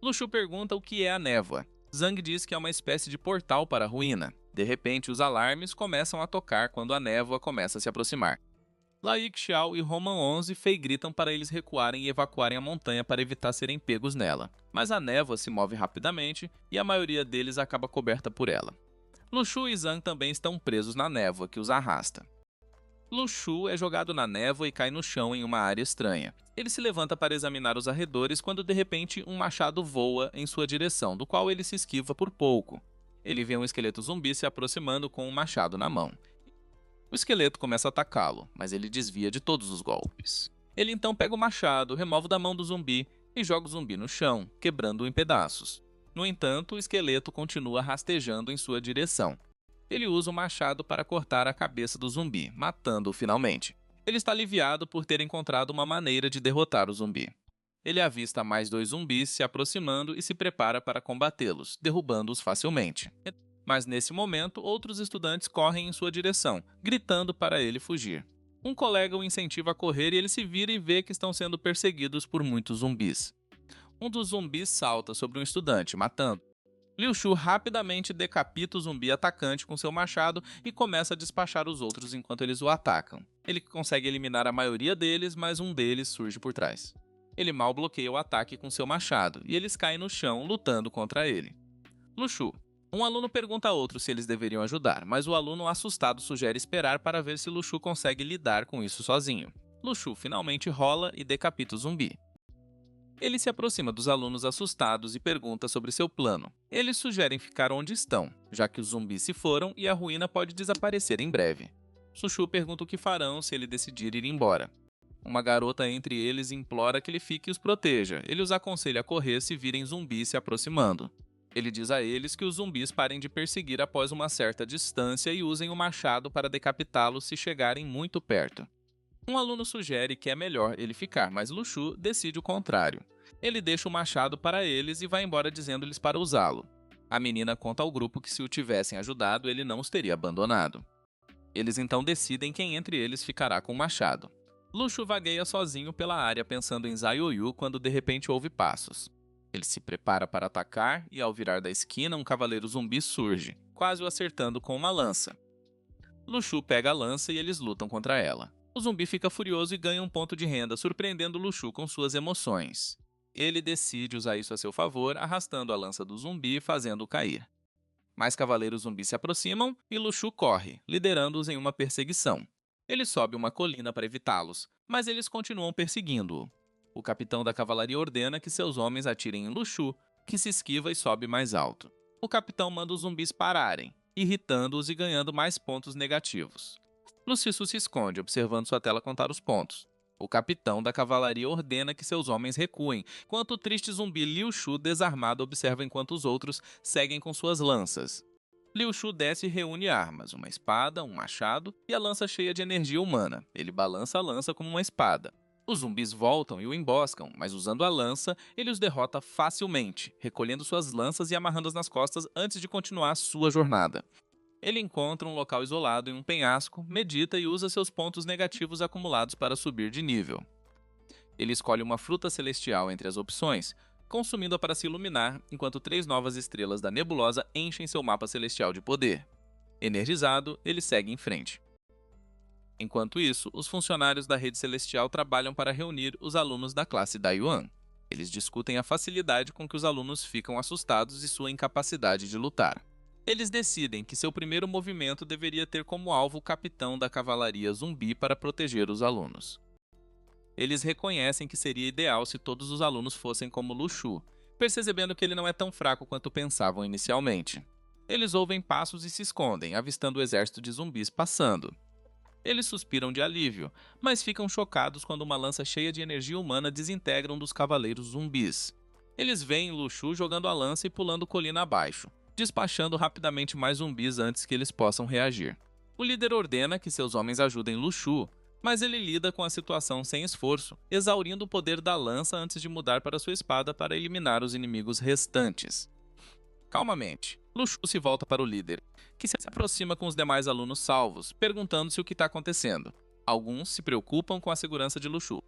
Lu Shu pergunta o que é a névoa. Zhang diz que é uma espécie de portal para a ruína. De repente, os alarmes começam a tocar quando a névoa começa a se aproximar. Lai Xiao e Roman 11 Fei gritam para eles recuarem e evacuarem a montanha para evitar serem pegos nela. Mas a névoa se move rapidamente e a maioria deles acaba coberta por ela. Lu Shu e Zhang também estão presos na névoa que os arrasta. Lu Shu é jogado na névoa e cai no chão em uma área estranha. Ele se levanta para examinar os arredores quando de repente um machado voa em sua direção, do qual ele se esquiva por pouco. Ele vê um esqueleto zumbi se aproximando com um machado na mão. O esqueleto começa a atacá-lo, mas ele desvia de todos os golpes. Ele então pega o machado, remove da mão do zumbi e joga o zumbi no chão, quebrando-o em pedaços. No entanto, o esqueleto continua rastejando em sua direção. Ele usa o machado para cortar a cabeça do zumbi, matando-o finalmente. Ele está aliviado por ter encontrado uma maneira de derrotar o zumbi. Ele avista mais 2 zumbis se aproximando e se prepara para combatê-los, derrubando-os facilmente. Mas nesse momento, outros estudantes correm em sua direção, gritando para ele fugir. Um colega o incentiva a correr e ele se vira e vê que estão sendo perseguidos por muitos zumbis. Um dos zumbis salta sobre um estudante, matando. Liu Shu rapidamente decapita o zumbi atacante com seu machado e começa a despachar os outros enquanto eles o atacam. Ele consegue eliminar a maioria deles, mas um deles surge por trás. Ele mal bloqueia o ataque com seu machado e eles caem no chão lutando contra ele. Lu Shu. Um aluno pergunta a outro se eles deveriam ajudar, mas o aluno assustado sugere esperar para ver se Lu Shu consegue lidar com isso sozinho. Lu Shu finalmente rola e decapita o zumbi. Ele se aproxima dos alunos assustados e pergunta sobre seu plano. Eles sugerem ficar onde estão, já que os zumbis se foram e a ruína pode desaparecer em breve. Lu Shu pergunta o que farão se ele decidir ir embora. Uma garota entre eles implora que ele fique e os proteja. Ele os aconselha a correr se virem zumbis se aproximando. Ele diz a eles que os zumbis parem de perseguir após uma certa distância e usem o machado para decapitá-los se chegarem muito perto. Um aluno sugere que é melhor ele ficar, mas Lu Shu decide o contrário. Ele deixa o machado para eles e vai embora dizendo-lhes para usá-lo. A menina conta ao grupo que se o tivessem ajudado, ele não os teria abandonado. Eles então decidem quem entre eles ficará com o machado. Lu Shu vagueia sozinho pela área pensando em Zhao Yu quando de repente ouve passos. Ele se prepara para atacar e ao virar da esquina um cavaleiro zumbi surge, quase o acertando com uma lança. Lu Shu pega a lança e eles lutam contra ela. O zumbi fica furioso e ganha um ponto de renda, surpreendendo Lu Shu com suas emoções. Ele decide usar isso a seu favor, arrastando a lança do zumbi e fazendo-o cair. Mais cavaleiros zumbis se aproximam e Luxu corre, liderando-os em uma perseguição. Ele sobe uma colina para evitá-los, mas eles continuam perseguindo-o. O capitão da cavalaria ordena que seus homens atirem em Luxu, que se esquiva e sobe mais alto. O capitão manda os zumbis pararem, irritando-os e ganhando mais pontos negativos. Luciço se esconde, observando sua tela contar os pontos. O capitão da cavalaria ordena que seus homens recuem, enquanto o triste zumbi Liu Shu, desarmado, observa enquanto os outros seguem com suas lanças. Liu Shu desce e reúne armas, uma espada, um machado e a lança cheia de energia humana. Ele balança a lança como uma espada. Os zumbis voltam e o emboscam, mas usando a lança, ele os derrota facilmente, recolhendo suas lanças e amarrando-as nas costas antes de continuar sua jornada. Ele encontra um local isolado em um penhasco, medita e usa seus pontos negativos acumulados para subir de nível. Ele escolhe uma fruta celestial entre as opções, consumindo-a para se iluminar, enquanto 3 novas estrelas da nebulosa enchem seu mapa celestial de poder. Energizado, ele segue em frente. Enquanto isso, os funcionários da rede celestial trabalham para reunir os alunos da classe Dayuan. Eles discutem a facilidade com que os alunos ficam assustados e sua incapacidade de lutar. Eles decidem que seu primeiro movimento deveria ter como alvo o capitão da cavalaria zumbi para proteger os alunos. Eles reconhecem que seria ideal se todos os alunos fossem como Luxu, percebendo que ele não é tão fraco quanto pensavam inicialmente. Eles ouvem passos e se escondem, avistando o exército de zumbis passando. Eles suspiram de alívio, mas ficam chocados quando uma lança cheia de energia humana desintegra um dos cavaleiros zumbis. Eles veem Luxu jogando a lança e pulando colina abaixo, despachando rapidamente mais zumbis antes que eles possam reagir. O líder ordena que seus homens ajudem Luxu, mas ele lida com a situação sem esforço, exaurindo o poder da lança antes de mudar para sua espada para eliminar os inimigos restantes. Calmamente, Luxu se volta para o líder, que se aproxima com os demais alunos salvos, perguntando-se o que está acontecendo. Alguns se preocupam com a segurança de Luxu,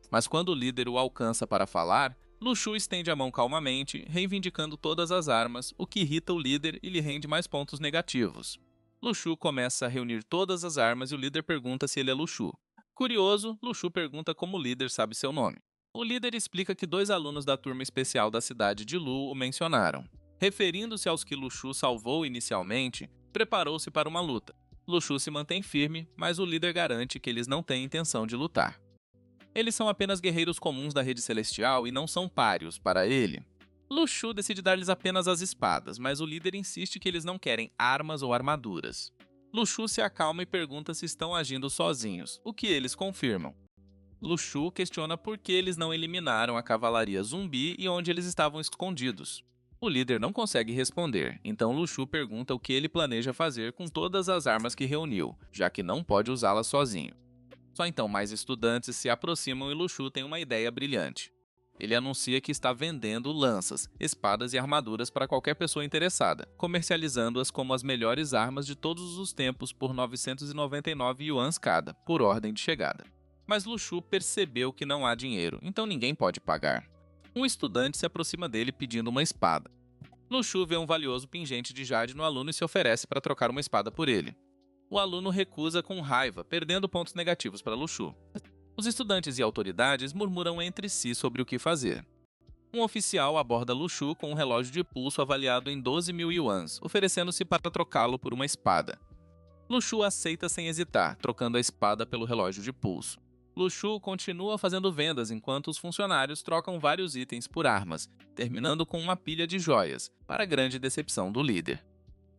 mas quando o líder o alcança para falar, Luxu estende a mão calmamente, reivindicando todas as armas, o que irrita o líder e lhe rende mais pontos negativos. Luxu começa a reunir todas as armas e o líder pergunta se ele é Luxu. Curioso, Luxu pergunta como o líder sabe seu nome. O líder explica que 2 alunos da turma especial da cidade de Lu o mencionaram. Referindo-se aos que Luxu salvou inicialmente, preparou-se para uma luta. Luxu se mantém firme, mas o líder garante que eles não têm intenção de lutar. Eles são apenas guerreiros comuns da rede celestial e não são pários para ele. Luxu decide dar-lhes apenas as espadas, mas o líder insiste que eles não querem armas ou armaduras. Luxu se acalma e pergunta se estão agindo sozinhos, o que eles confirmam. Luxu questiona por que eles não eliminaram a cavalaria zumbi e onde eles estavam escondidos. O líder não consegue responder, então Luxu pergunta o que ele planeja fazer com todas as armas que reuniu, já que não pode usá-las sozinho. Só então mais estudantes se aproximam e Luxu tem uma ideia brilhante. Ele anuncia que está vendendo lanças, espadas e armaduras para qualquer pessoa interessada, comercializando-as como as melhores armas de todos os tempos por 999 yuans cada, por ordem de chegada. Mas Luxu percebeu que não há dinheiro, então ninguém pode pagar. Um estudante se aproxima dele pedindo uma espada. Luxu vê um valioso pingente de jade no aluno e se oferece para trocar uma espada por ele. O aluno recusa com raiva, perdendo pontos negativos para Luxu. Os estudantes e autoridades murmuram entre si sobre o que fazer. Um oficial aborda Luxu com um relógio de pulso avaliado em 12.000 yuans, oferecendo-se para trocá-lo por uma espada. Luxu aceita sem hesitar, trocando a espada pelo relógio de pulso. Luxu continua fazendo vendas enquanto os funcionários trocam vários itens por armas, terminando com uma pilha de joias, para a grande decepção do líder.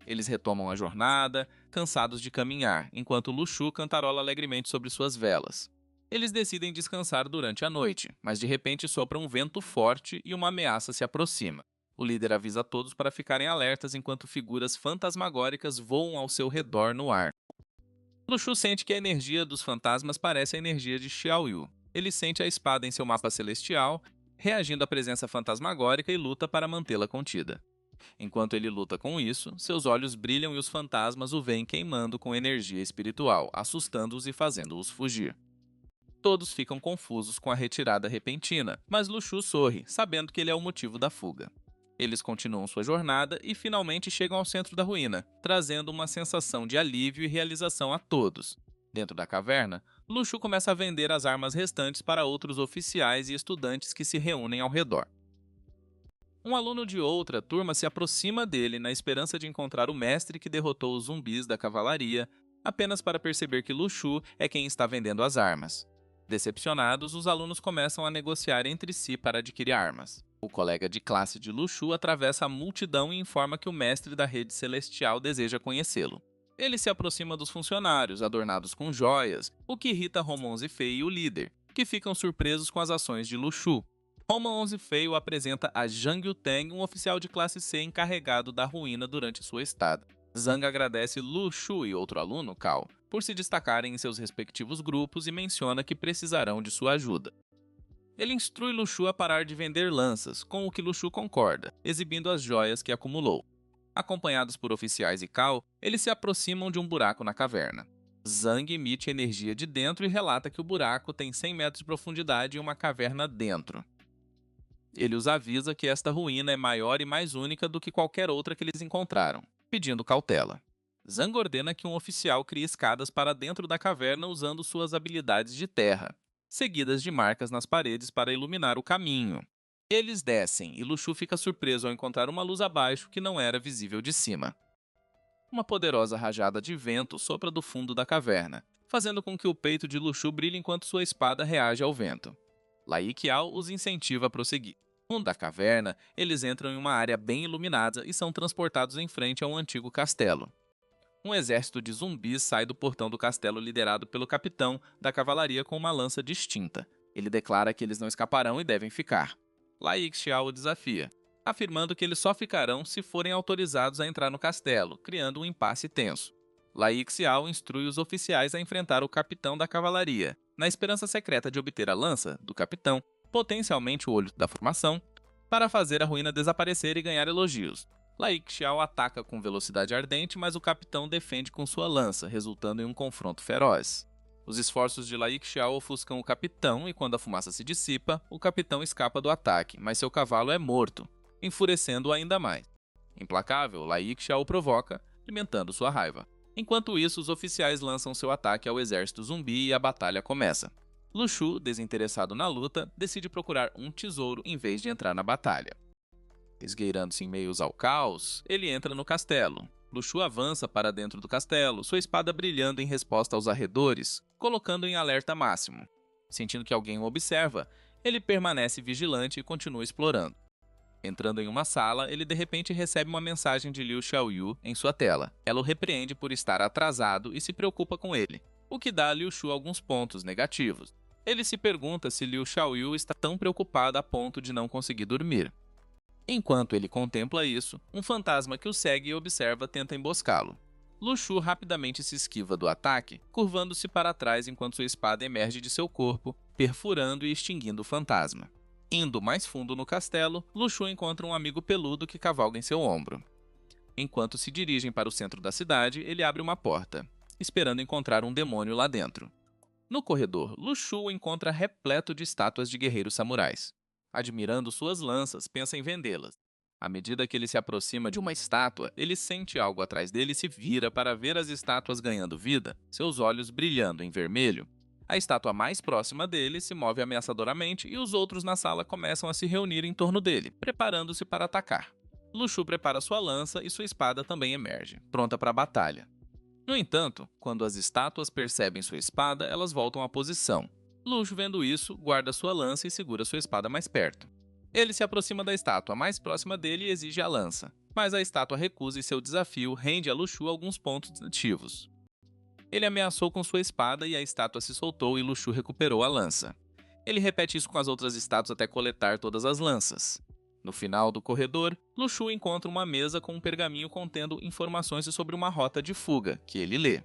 Eles retomam a jornada, cansados de caminhar, enquanto Luxu cantarola alegremente sobre suas velas. Eles decidem descansar durante a noite, mas de repente sopra um vento forte e uma ameaça se aproxima. O líder avisa a todos para ficarem alertas enquanto figuras fantasmagóricas voam ao seu redor no ar. Luxu sente que a energia dos fantasmas parece a energia de Xiaoyu. Ele sente a espada em seu mapa celestial, reagindo à presença fantasmagórica e luta para mantê-la contida. Enquanto ele luta com isso, seus olhos brilham e os fantasmas o veem queimando com energia espiritual, assustando-os e fazendo-os fugir. Todos ficam confusos com a retirada repentina, mas Luxu sorri, sabendo que ele é o motivo da fuga. Eles continuam sua jornada e finalmente chegam ao centro da ruína, trazendo uma sensação de alívio e realização a todos. Dentro da caverna, Luxu começa a vender as armas restantes para outros oficiais e estudantes que se reúnem ao redor. Um aluno de outra turma se aproxima dele na esperança de encontrar o mestre que derrotou os zumbis da cavalaria, apenas para perceber que Lu Shu é quem está vendendo as armas. Decepcionados, os alunos começam a negociar entre si para adquirir armas. O colega de classe de Lu Shu atravessa a multidão e informa que o mestre da rede celestial deseja conhecê-lo. Ele se aproxima dos funcionários, adornados com joias, o que irrita Romance Fei e o líder, que ficam surpresos com as ações de Lu Shu. Romance Fei o apresenta a Zhang Yuteng, um oficial de classe C encarregado da ruína durante sua estada. Zhang agradece Lu Shu e outro aluno, Cao, por se destacarem em seus respectivos grupos e menciona que precisarão de sua ajuda. Ele instrui Lu Shu a parar de vender lanças, com o que Lu Shu concorda, exibindo as joias que acumulou. Acompanhados por oficiais e Cao, eles se aproximam de um buraco na caverna. Zhang emite energia de dentro e relata que o buraco tem 100 metros de profundidade e uma caverna dentro. Ele os avisa que esta ruína é maior e mais única do que qualquer outra que eles encontraram, pedindo cautela. Zhang ordena que um oficial crie escadas para dentro da caverna usando suas habilidades de terra, seguidas de marcas nas paredes para iluminar o caminho. Eles descem e Lu Shu fica surpreso ao encontrar uma luz abaixo que não era visível de cima. Uma poderosa rajada de vento sopra do fundo da caverna, fazendo com que o peito de Lu Shu brilhe enquanto sua espada reage ao vento. Lai Qiao os incentiva a prosseguir. No fundo da caverna, eles entram em uma área bem iluminada e são transportados em frente a um antigo castelo. Um exército de zumbis sai do portão do castelo liderado pelo capitão da cavalaria com uma lança distinta. Ele declara que eles não escaparão e devem ficar. Lai Qiao o desafia, afirmando que eles só ficarão se forem autorizados a entrar no castelo, criando um impasse tenso. Lai Qiao instrui os oficiais a enfrentar o capitão da cavalaria, na esperança secreta de obter a lança do capitão, potencialmente o olho da formação, para fazer a ruína desaparecer e ganhar elogios. Lai Qiao ataca com velocidade ardente, mas o capitão defende com sua lança, resultando em um confronto feroz. Os esforços de Lai Qiao ofuscam o capitão e quando a fumaça se dissipa, o capitão escapa do ataque, mas seu cavalo é morto, enfurecendo-o ainda mais. Implacável, Lai Qiao o provoca, alimentando sua raiva. Enquanto isso, os oficiais lançam seu ataque ao exército zumbi e a batalha começa. Lu Shu, desinteressado na luta, decide procurar um tesouro em vez de entrar na batalha. Esgueirando-se em meio ao caos, ele entra no castelo. Lu Shu avança para dentro do castelo, sua espada brilhando em resposta aos arredores, colocando em alerta máximo. Sentindo que alguém o observa, ele permanece vigilante e continua explorando. Entrando em uma sala, ele de repente recebe uma mensagem de Liu Xiaoyu em sua tela. Ela o repreende por estar atrasado e se preocupa com ele, o que dá a Liu Shu alguns pontos negativos. Ele se pergunta se Liu Xiaoyu está tão preocupada a ponto de não conseguir dormir. Enquanto ele contempla isso, um fantasma que o segue e observa tenta emboscá-lo. Lu Shu rapidamente se esquiva do ataque, curvando-se para trás enquanto sua espada emerge de seu corpo, perfurando e extinguindo o fantasma. Indo mais fundo no castelo, Lu Shu encontra um amigo peludo que cavalga em seu ombro. Enquanto se dirigem para o centro da cidade, ele abre uma porta, esperando encontrar um demônio lá dentro. No corredor, Lu Shu o encontra repleto de estátuas de guerreiros samurais. Admirando suas lanças, pensa em vendê-las. À medida que ele se aproxima de uma estátua, ele sente algo atrás dele e se vira para ver as estátuas ganhando vida, seus olhos brilhando em vermelho. A estátua mais próxima dele se move ameaçadoramente e os outros na sala começam a se reunir em torno dele, preparando-se para atacar. Lu Shu prepara sua lança e sua espada também emerge, pronta para a batalha. No entanto, quando as estátuas percebem sua espada, elas voltam à posição. Lu Shu, vendo isso, guarda sua lança e segura sua espada mais perto. Ele se aproxima da estátua mais próxima dele e exige a lança, mas a estátua recusa e seu desafio rende a Lu Shu alguns pontos ativos. Ele ameaçou com sua espada e a estátua se soltou e Lu Shu recuperou a lança. Ele repete isso com as outras estátuas até coletar todas as lanças. No final do corredor, Lu Shu encontra uma mesa com um pergaminho contendo informações sobre uma rota de fuga, que ele lê.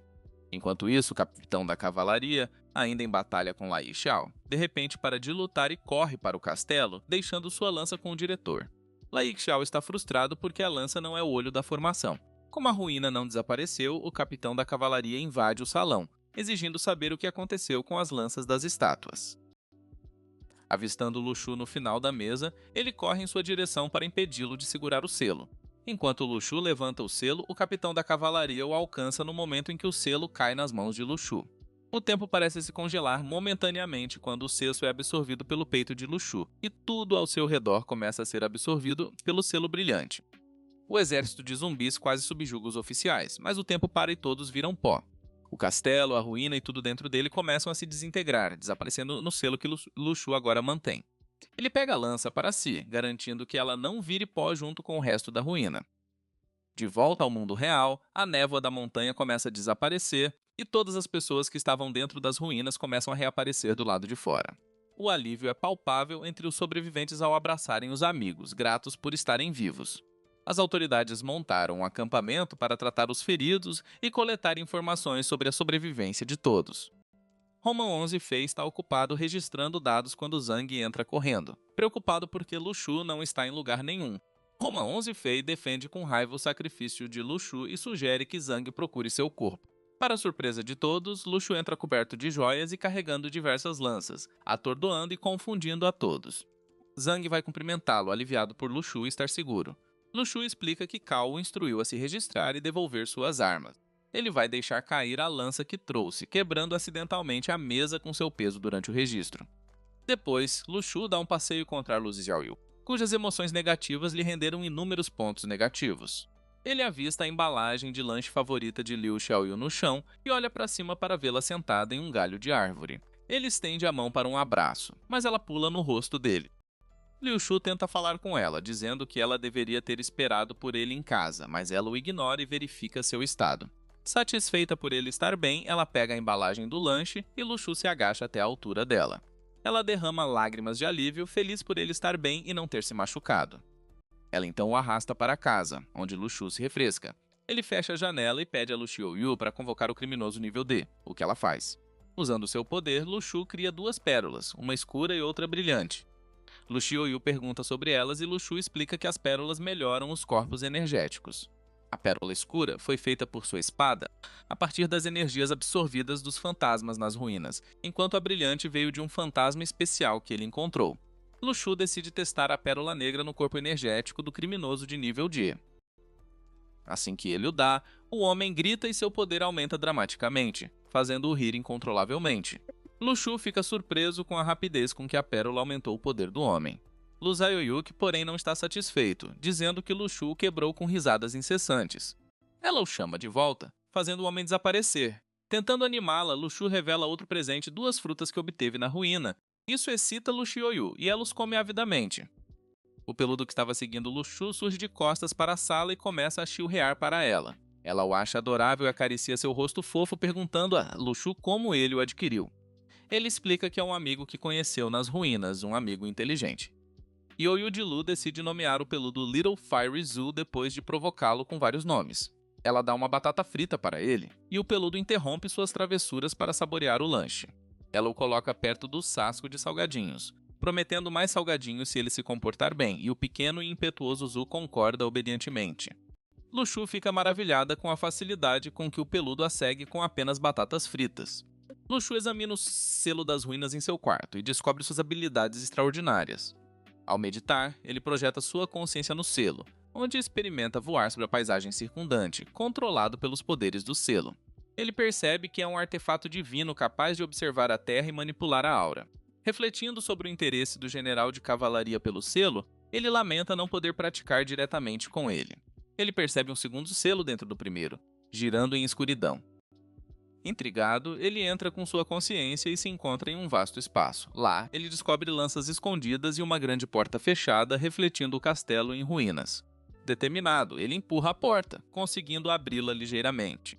Enquanto isso, o capitão da cavalaria, ainda em batalha com Lai Qiao, de repente para de lutar e corre para o castelo, deixando sua lança com o diretor. Lai Qiao está frustrado porque a lança não é o olho da formação. Como a ruína não desapareceu, o capitão da cavalaria invade o salão, exigindo saber o que aconteceu com as lanças das estátuas. Avistando Lu Shu no final da mesa, ele corre em sua direção para impedi-lo de segurar o selo. Enquanto Lu Shu levanta o selo, o capitão da cavalaria o alcança no momento em que o selo cai nas mãos de Lu Shu. O tempo parece se congelar momentaneamente quando o cesso é absorvido pelo peito de Luxu, e tudo ao seu redor começa a ser absorvido pelo selo brilhante. O exército de zumbis quase subjuga os oficiais, mas o tempo para e todos viram pó. O castelo, a ruína e tudo dentro dele começam a se desintegrar, desaparecendo no selo que Luxu agora mantém. Ele pega a lança para si, garantindo que ela não vire pó junto com o resto da ruína. De volta ao mundo real, a névoa da montanha começa a desaparecer e todas as pessoas que estavam dentro das ruínas começam a reaparecer do lado de fora. O alívio é palpável entre os sobreviventes ao abraçarem os amigos, gratos por estarem vivos. As autoridades montaram um acampamento para tratar os feridos e coletar informações sobre a sobrevivência de todos. Roman 11 Fei está ocupado registrando dados quando Zhang entra correndo, preocupado porque Luxu não está em lugar nenhum. Roman 11 Fei defende com raiva o sacrifício de Luxu e sugere que Zhang procure seu corpo. Para surpresa de todos, Luxu entra coberto de joias e carregando diversas lanças, atordoando e confundindo a todos. Zhang vai cumprimentá-lo, aliviado por Luxu estar seguro. Luxu explica que Cao o instruiu a se registrar e devolver suas armas. Ele vai deixar cair a lança que trouxe, quebrando acidentalmente a mesa com seu peso durante o registro. Depois, Luxu dá um passeio contra Lu Xiaoyu, cujas emoções negativas lhe renderam inúmeros pontos negativos. Ele avista a embalagem de lanche favorita de Liu Xiaoyu no chão e olha para cima para vê-la sentada em um galho de árvore. Ele estende a mão para um abraço, mas ela pula no rosto dele. Liu Shu tenta falar com ela, dizendo que ela deveria ter esperado por ele em casa, mas ela o ignora e verifica seu estado. Satisfeita por ele estar bem, ela pega a embalagem do lanche e Lu Shu se agacha até a altura dela. Ela derrama lágrimas de alívio, feliz por ele estar bem e não ter se machucado. Ela então o arrasta para casa, onde Lu Shu se refresca. Ele fecha a janela e pede a Lu Xiaoyu para convocar o criminoso nível D, o que ela faz. Usando seu poder, Lu Shu cria duas pérolas, uma escura e outra brilhante. Lu Xiaoyu pergunta sobre elas e Lu Shu explica que as pérolas melhoram os corpos energéticos. A pérola escura foi feita por sua espada a partir das energias absorvidas dos fantasmas nas ruínas, enquanto a brilhante veio de um fantasma especial que ele encontrou. Lu Shu decide testar a pérola negra no corpo energético do criminoso de nível D. Assim que ele o dá, o homem grita e seu poder aumenta dramaticamente, fazendo-o rir incontrolavelmente. Lu Shu fica surpreso com a rapidez com que a pérola aumentou o poder do homem. Lu Xiaoyu, porém, não está satisfeito, dizendo que Lu Shu o quebrou com risadas incessantes. Ela o chama de volta, fazendo o homem desaparecer. Tentando animá-la, Lu Shu revela outro presente, duas frutas que obteve na ruína. Isso excita Lu Xiaoyu e ela os come avidamente. O peludo que estava seguindo Lu Shu surge de costas para a sala e começa a chilrear para ela. Ela o acha adorável e acaricia seu rosto fofo, perguntando a Lu Shu como ele o adquiriu. Ele explica que é um amigo que conheceu nas ruínas, um amigo inteligente. Yoyu de Lu decide nomear o peludo Little Fiery Zoo depois de provocá-lo com vários nomes. Ela dá uma batata frita para ele, e o peludo interrompe suas travessuras para saborear o lanche. Ela o coloca perto do sasco de salgadinhos, prometendo mais salgadinhos se ele se comportar bem, e o pequeno e impetuoso Zu concorda obedientemente. Lu Shu fica maravilhada com a facilidade com que o peludo a segue com apenas batatas fritas. Lu Shu examina o selo das ruínas em seu quarto e descobre suas habilidades extraordinárias. Ao meditar, ele projeta sua consciência no selo, onde experimenta voar sobre a paisagem circundante, controlado pelos poderes do selo. Ele percebe que é um artefato divino capaz de observar a Terra e manipular a aura. Refletindo sobre o interesse do general de cavalaria pelo selo, ele lamenta não poder praticar diretamente com ele. Ele percebe um segundo selo dentro do primeiro, girando em escuridão. Intrigado, ele entra com sua consciência e se encontra em um vasto espaço. Lá, ele descobre lanças escondidas e uma grande porta fechada, refletindo o castelo em ruínas. Determinado, ele empurra a porta, conseguindo abri-la ligeiramente.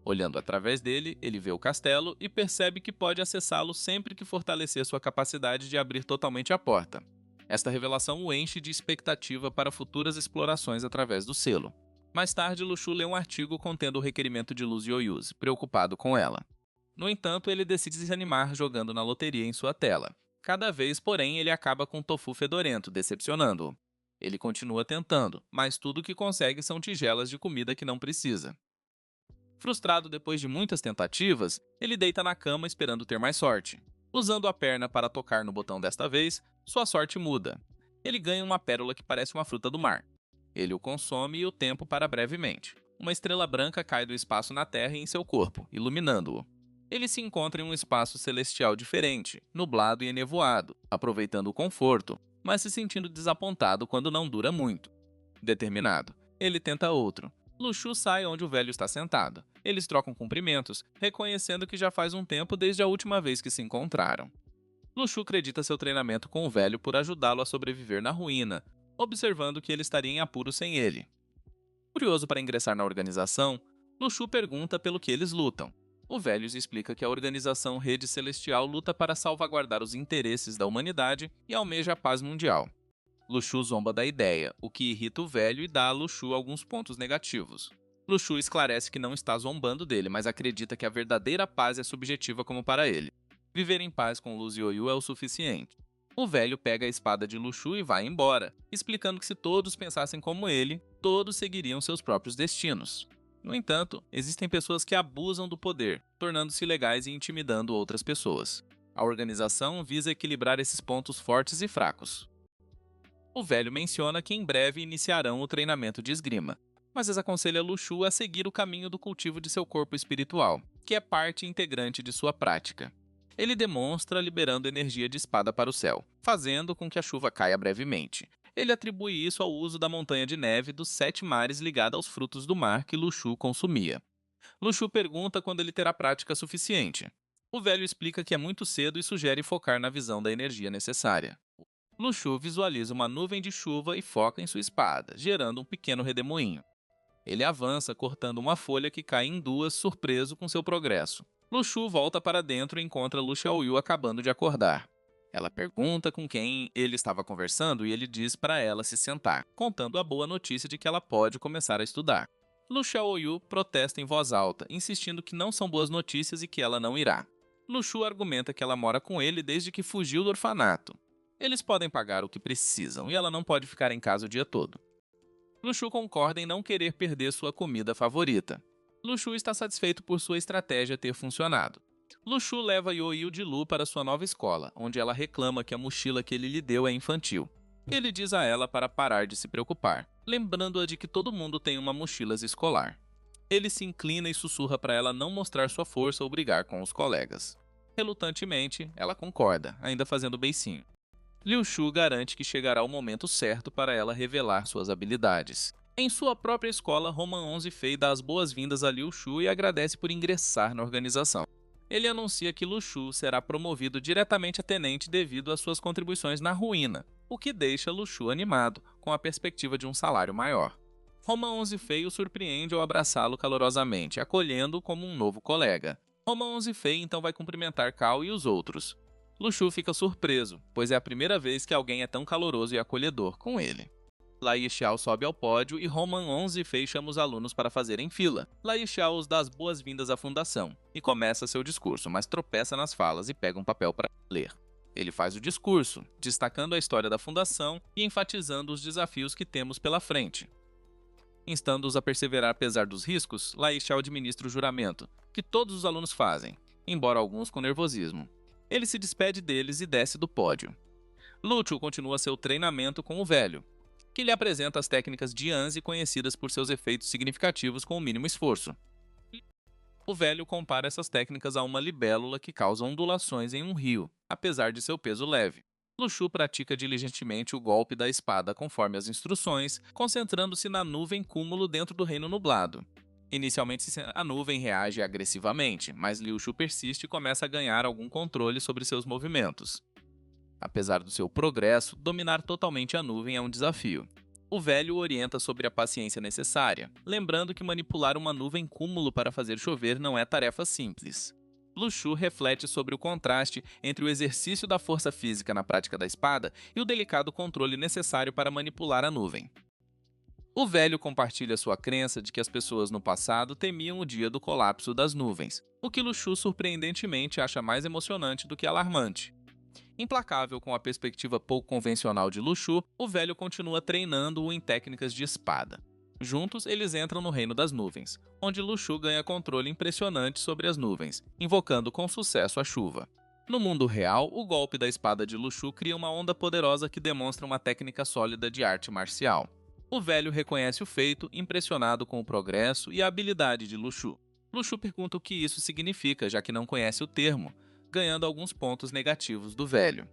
Olhando através dele, ele vê o castelo e percebe que pode acessá-lo sempre que fortalecer sua capacidade de abrir totalmente a porta. Esta revelação o enche de expectativa para futuras explorações através do selo. Mais tarde, Lu Shu lê um artigo contendo o requerimento de Lu Xiaoyu, preocupado com ela. No entanto, ele decide se animar jogando na loteria em sua tela. Cada vez, porém, ele acaba com um tofu fedorento, decepcionando-o. Ele continua tentando, mas tudo o que consegue são tigelas de comida que não precisa. Frustrado depois de muitas tentativas, ele deita na cama esperando ter mais sorte. Usando a perna para tocar no botão desta vez, sua sorte muda. Ele ganha uma pérola que parece uma fruta do mar. Ele o consome e o tempo para brevemente. Uma estrela branca cai do espaço na Terra e em seu corpo, iluminando-o. Ele se encontra em um espaço celestial diferente, nublado e enevoado, aproveitando o conforto, mas se sentindo desapontado quando não dura muito. Determinado, ele tenta outro. Luxu sai onde o velho está sentado. Eles trocam cumprimentos, reconhecendo que já faz um tempo desde a última vez que se encontraram. Luxu acredita seu treinamento com o velho por ajudá-lo a sobreviver na ruína, observando que ele estaria em apuros sem ele. Curioso para ingressar na organização, Luxu pergunta pelo que eles lutam. O velho explica que a organização Rede Celestial luta para salvaguardar os interesses da humanidade e almeja a paz mundial. Luxu zomba da ideia, o que irrita o velho e dá a Luxu alguns pontos negativos. Luxu esclarece que não está zombando dele, mas acredita que a verdadeira paz é subjetiva como para ele. Viver em paz com Luz Yoyu é o suficiente. O velho pega a espada de Luxu e vai embora, explicando que se todos pensassem como ele, todos seguiriam seus próprios destinos. No entanto, existem pessoas que abusam do poder, tornando-se ilegais e intimidando outras pessoas. A organização visa equilibrar esses pontos fortes e fracos. O velho menciona que em breve iniciarão o treinamento de esgrima, mas desaconselha Luxu a seguir o caminho do cultivo de seu corpo espiritual, que é parte integrante de sua prática. Ele demonstra liberando energia de espada para o céu, fazendo com que a chuva caia brevemente. Ele atribui isso ao uso da montanha de neve dos 7 mares ligada aos frutos do mar que Luxu consumia. Luxu pergunta quando ele terá prática suficiente. O velho explica que é muito cedo e sugere focar na visão da energia necessária. Luxu visualiza uma nuvem de chuva e foca em sua espada, gerando um pequeno redemoinho. Ele avança, cortando uma folha que cai em duas, surpreso com seu progresso. Luxu volta para dentro e encontra Lu Xiaoyu acabando de acordar. Ela pergunta com quem ele estava conversando e ele diz para ela se sentar, contando a boa notícia de que ela pode começar a estudar. Lu Xiaoyu protesta em voz alta, insistindo que não são boas notícias e que ela não irá. Luxu argumenta que ela mora com ele desde que fugiu do orfanato. Eles podem pagar o que precisam e ela não pode ficar em casa o dia todo. Luxu concorda em não querer perder sua comida favorita. Luxu está satisfeito por sua estratégia ter funcionado. Luxu leva Yoyu de Lu para sua nova escola, onde ela reclama que a mochila que ele lhe deu é infantil. Ele diz a ela para parar de se preocupar, lembrando-a de que todo mundo tem uma mochila escolar. Ele se inclina e sussurra para ela não mostrar sua força ou brigar com os colegas. Relutantemente, ela concorda, ainda fazendo beicinho. Liu Shu garante que chegará o momento certo para ela revelar suas habilidades. Em sua própria escola, Roman 11 Fei dá as boas-vindas a Liu Shu e agradece por ingressar na organização. Ele anuncia que Lu Shu será promovido diretamente a tenente devido às suas contribuições na ruína, o que deixa Lu Shu animado, com a perspectiva de um salário maior. Roman 11 Fei o surpreende ao abraçá-lo calorosamente, acolhendo-o como um novo colega. Roman 11 Fei então vai cumprimentar Cao e os outros. Lu Shu fica surpreso, pois é a primeira vez que alguém é tão caloroso e acolhedor com ele. Lai Xiao sobe ao pódio e Roman 11 Fei chama os alunos para fazerem fila. Lai Xiao os dá as boas-vindas à fundação e começa seu discurso, mas tropeça nas falas e pega um papel para ler. Ele faz o discurso, destacando a história da fundação e enfatizando os desafios que temos pela frente. Instando-os a perseverar apesar dos riscos, Lai Xiao administra o juramento, que todos os alunos fazem, embora alguns com nervosismo. Ele se despede deles e desce do pódio. Lúcio continua seu treinamento com o velho, que lhe apresenta as técnicas de Anzi conhecidas por seus efeitos significativos com o mínimo esforço. O velho compara essas técnicas a uma libélula que causa ondulações em um rio, apesar de seu peso leve. Luxu pratica diligentemente o golpe da espada conforme as instruções, concentrando-se na nuvem cúmulo dentro do reino nublado. Inicialmente, a nuvem reage agressivamente, mas Liu Shu persiste e começa a ganhar algum controle sobre seus movimentos. Apesar do seu progresso, dominar totalmente a nuvem é um desafio. O velho o orienta sobre a paciência necessária, lembrando que manipular uma nuvem cúmulo para fazer chover não é tarefa simples. Lu Shu reflete sobre o contraste entre o exercício da força física na prática da espada e o delicado controle necessário para manipular a nuvem. O velho compartilha sua crença de que as pessoas no passado temiam o dia do colapso das nuvens, o que Lu Shu surpreendentemente acha mais emocionante do que alarmante. Implacável com a perspectiva pouco convencional de Lu Shu, o velho continua treinando-o em técnicas de espada. Juntos, eles entram no Reino das Nuvens, onde Lu Shu ganha controle impressionante sobre as nuvens, invocando com sucesso a chuva. No mundo real, o golpe da espada de Lu Shu cria uma onda poderosa que demonstra uma técnica sólida de arte marcial. O velho reconhece o feito, impressionado com o progresso e a habilidade de Lu Shu. Luxu pergunta o que isso significa, já que não conhece o termo, ganhando alguns pontos negativos do velho.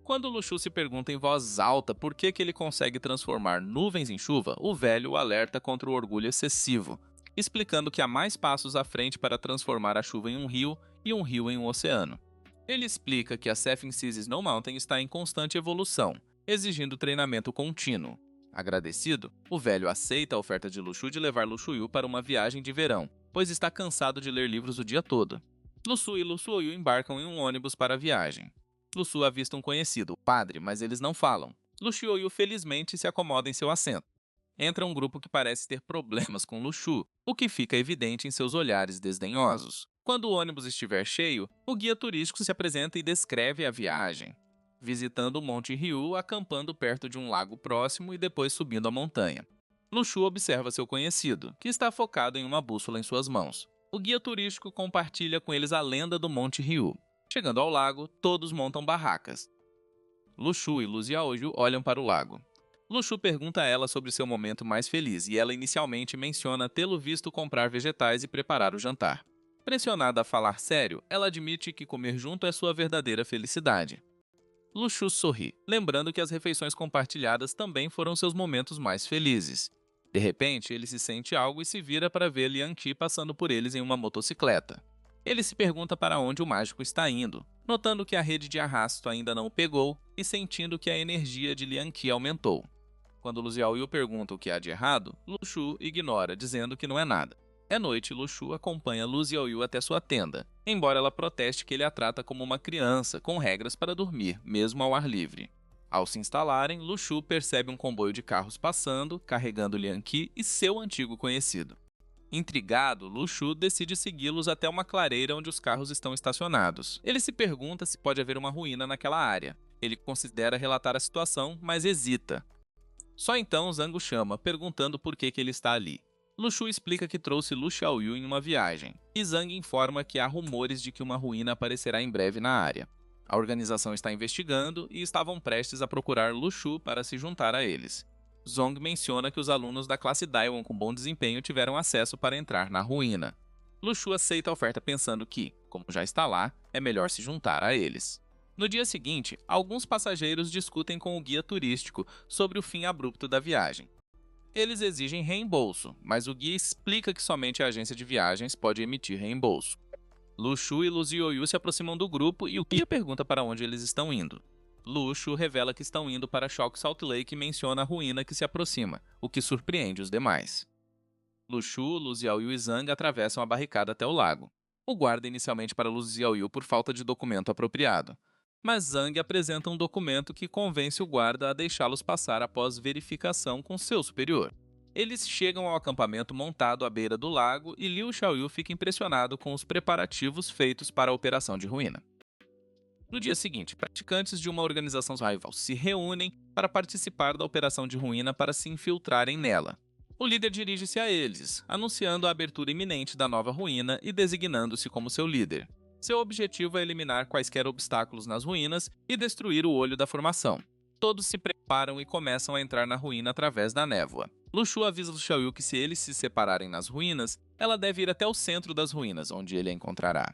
Quando Luxu se pergunta em voz alta por que ele consegue transformar nuvens em chuva, o velho o alerta contra o orgulho excessivo, explicando que há mais passos à frente para transformar a chuva em um rio e um rio em um oceano. Ele explica que a Seven Seas Snow Mountain está em constante evolução, exigindo treinamento contínuo. Agradecido, o velho aceita a oferta de Luxu de levar Luxuyu para uma viagem de verão, pois está cansado de ler livros o dia todo. Luxu e Luxuyu embarcam em um ônibus para a viagem. Luxu avista um conhecido, o padre, mas eles não falam. Luxuyu felizmente se acomoda em seu assento. Entra um grupo que parece ter problemas com Luxu, o que fica evidente em seus olhares desdenhosos. Quando o ônibus estiver cheio, o guia turístico se apresenta e descreve a viagem, visitando o Monte Ryu, acampando perto de um lago próximo e depois subindo a montanha. Luxu observa seu conhecido, que está focado em uma bússola em suas mãos. O guia turístico compartilha com eles a lenda do Monte Ryu. Chegando ao lago, todos montam barracas. Luxu e Lu Xiaoyu olham para o lago. Luxu pergunta a ela sobre seu momento mais feliz e ela inicialmente menciona tê-lo visto comprar vegetais e preparar o jantar. Pressionada a falar sério, ela admite que comer junto é sua verdadeira felicidade. Luxu sorri, lembrando que as refeições compartilhadas também foram seus momentos mais felizes. De repente, ele se sente algo e se vira para ver Lian Qi passando por eles em uma motocicleta. Ele se pergunta para onde o mágico está indo, notando que a rede de arrasto ainda não o pegou e sentindo que a energia de Lian Qi aumentou. Quando Lu Xiaoyu pergunta o que há de errado, Luxu ignora, dizendo que não é nada. É noite e Luxu acompanha Lu Xiaoyu até sua tenda, embora ela proteste que ele a trata como uma criança, com regras para dormir, mesmo ao ar livre. Ao se instalarem, Luxu percebe um comboio de carros passando, carregando Lian Qi e seu antigo conhecido. Intrigado, Luxu decide segui-los até uma clareira onde os carros estão estacionados. Ele se pergunta se pode haver uma ruína naquela área. Ele considera relatar a situação, mas hesita. Só então Zhang o chama, perguntando por que ele está ali. Luxu explica que trouxe Lu Xiaoyu em uma viagem, e Zhang informa que há rumores de que uma ruína aparecerá em breve na área. A organização está investigando e estavam prestes a procurar Luxu para se juntar a eles. Zong menciona que os alunos da classe Daiwon com bom desempenho tiveram acesso para entrar na ruína. Luxu aceita a oferta pensando que, como já está lá, é melhor se juntar a eles. No dia seguinte, alguns passageiros discutem com o guia turístico sobre o fim abrupto da viagem. Eles exigem reembolso, mas o guia explica que somente a agência de viagens pode emitir reembolso. Luxu e Lu Xiaoyu se aproximam do grupo e o guia pergunta para onde eles estão indo. Luxu revela que estão indo para Chalk Salt Lake e menciona a ruína que se aproxima, o que surpreende os demais. Luxu, Lu Xiaoyu e Zhang atravessam a barricada até o lago. O guarda inicialmente para Lu Xiaoyu por falta de documento apropriado, mas Zhang apresenta um documento que convence o guarda a deixá-los passar após verificação com seu superior. Eles chegam ao acampamento montado à beira do lago e Liu Xiaoyu fica impressionado com os preparativos feitos para a operação de ruína. No dia seguinte, praticantes de uma organização rival se reúnem para participar da operação de ruína para se infiltrarem nela. O líder dirige-se a eles, anunciando a abertura iminente da nova ruína e designando-se como seu líder. Seu objetivo é eliminar quaisquer obstáculos nas ruínas e destruir o olho da formação. Todos se preparam e começam a entrar na ruína através da névoa. Luxu avisa Lu Xiaoyu que se eles se separarem nas ruínas, ela deve ir até o centro das ruínas, onde ele a encontrará.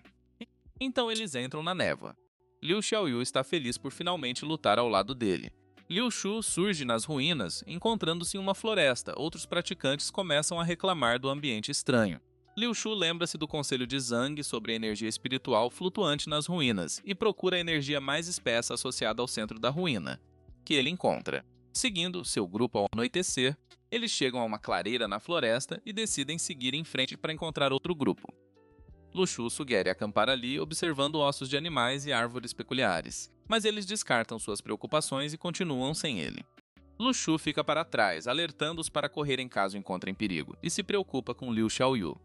Então eles entram na névoa. Liu Xiaoyu está feliz por finalmente lutar ao lado dele. Liu Shu surge nas ruínas, encontrando-se em uma floresta. Outros praticantes começam a reclamar do ambiente estranho. Liu Shu lembra-se do conselho de Zhang sobre a energia espiritual flutuante nas ruínas e procura a energia mais espessa associada ao centro da ruína, que ele encontra. Seguindo seu grupo ao anoitecer, eles chegam a uma clareira na floresta e decidem seguir em frente para encontrar outro grupo. Luxu sugere acampar ali observando ossos de animais e árvores peculiares, mas eles descartam suas preocupações e continuam sem ele. Luxu fica para trás, alertando-os para correrem caso encontrem perigo, e se preocupa com Liu Xiaoyu.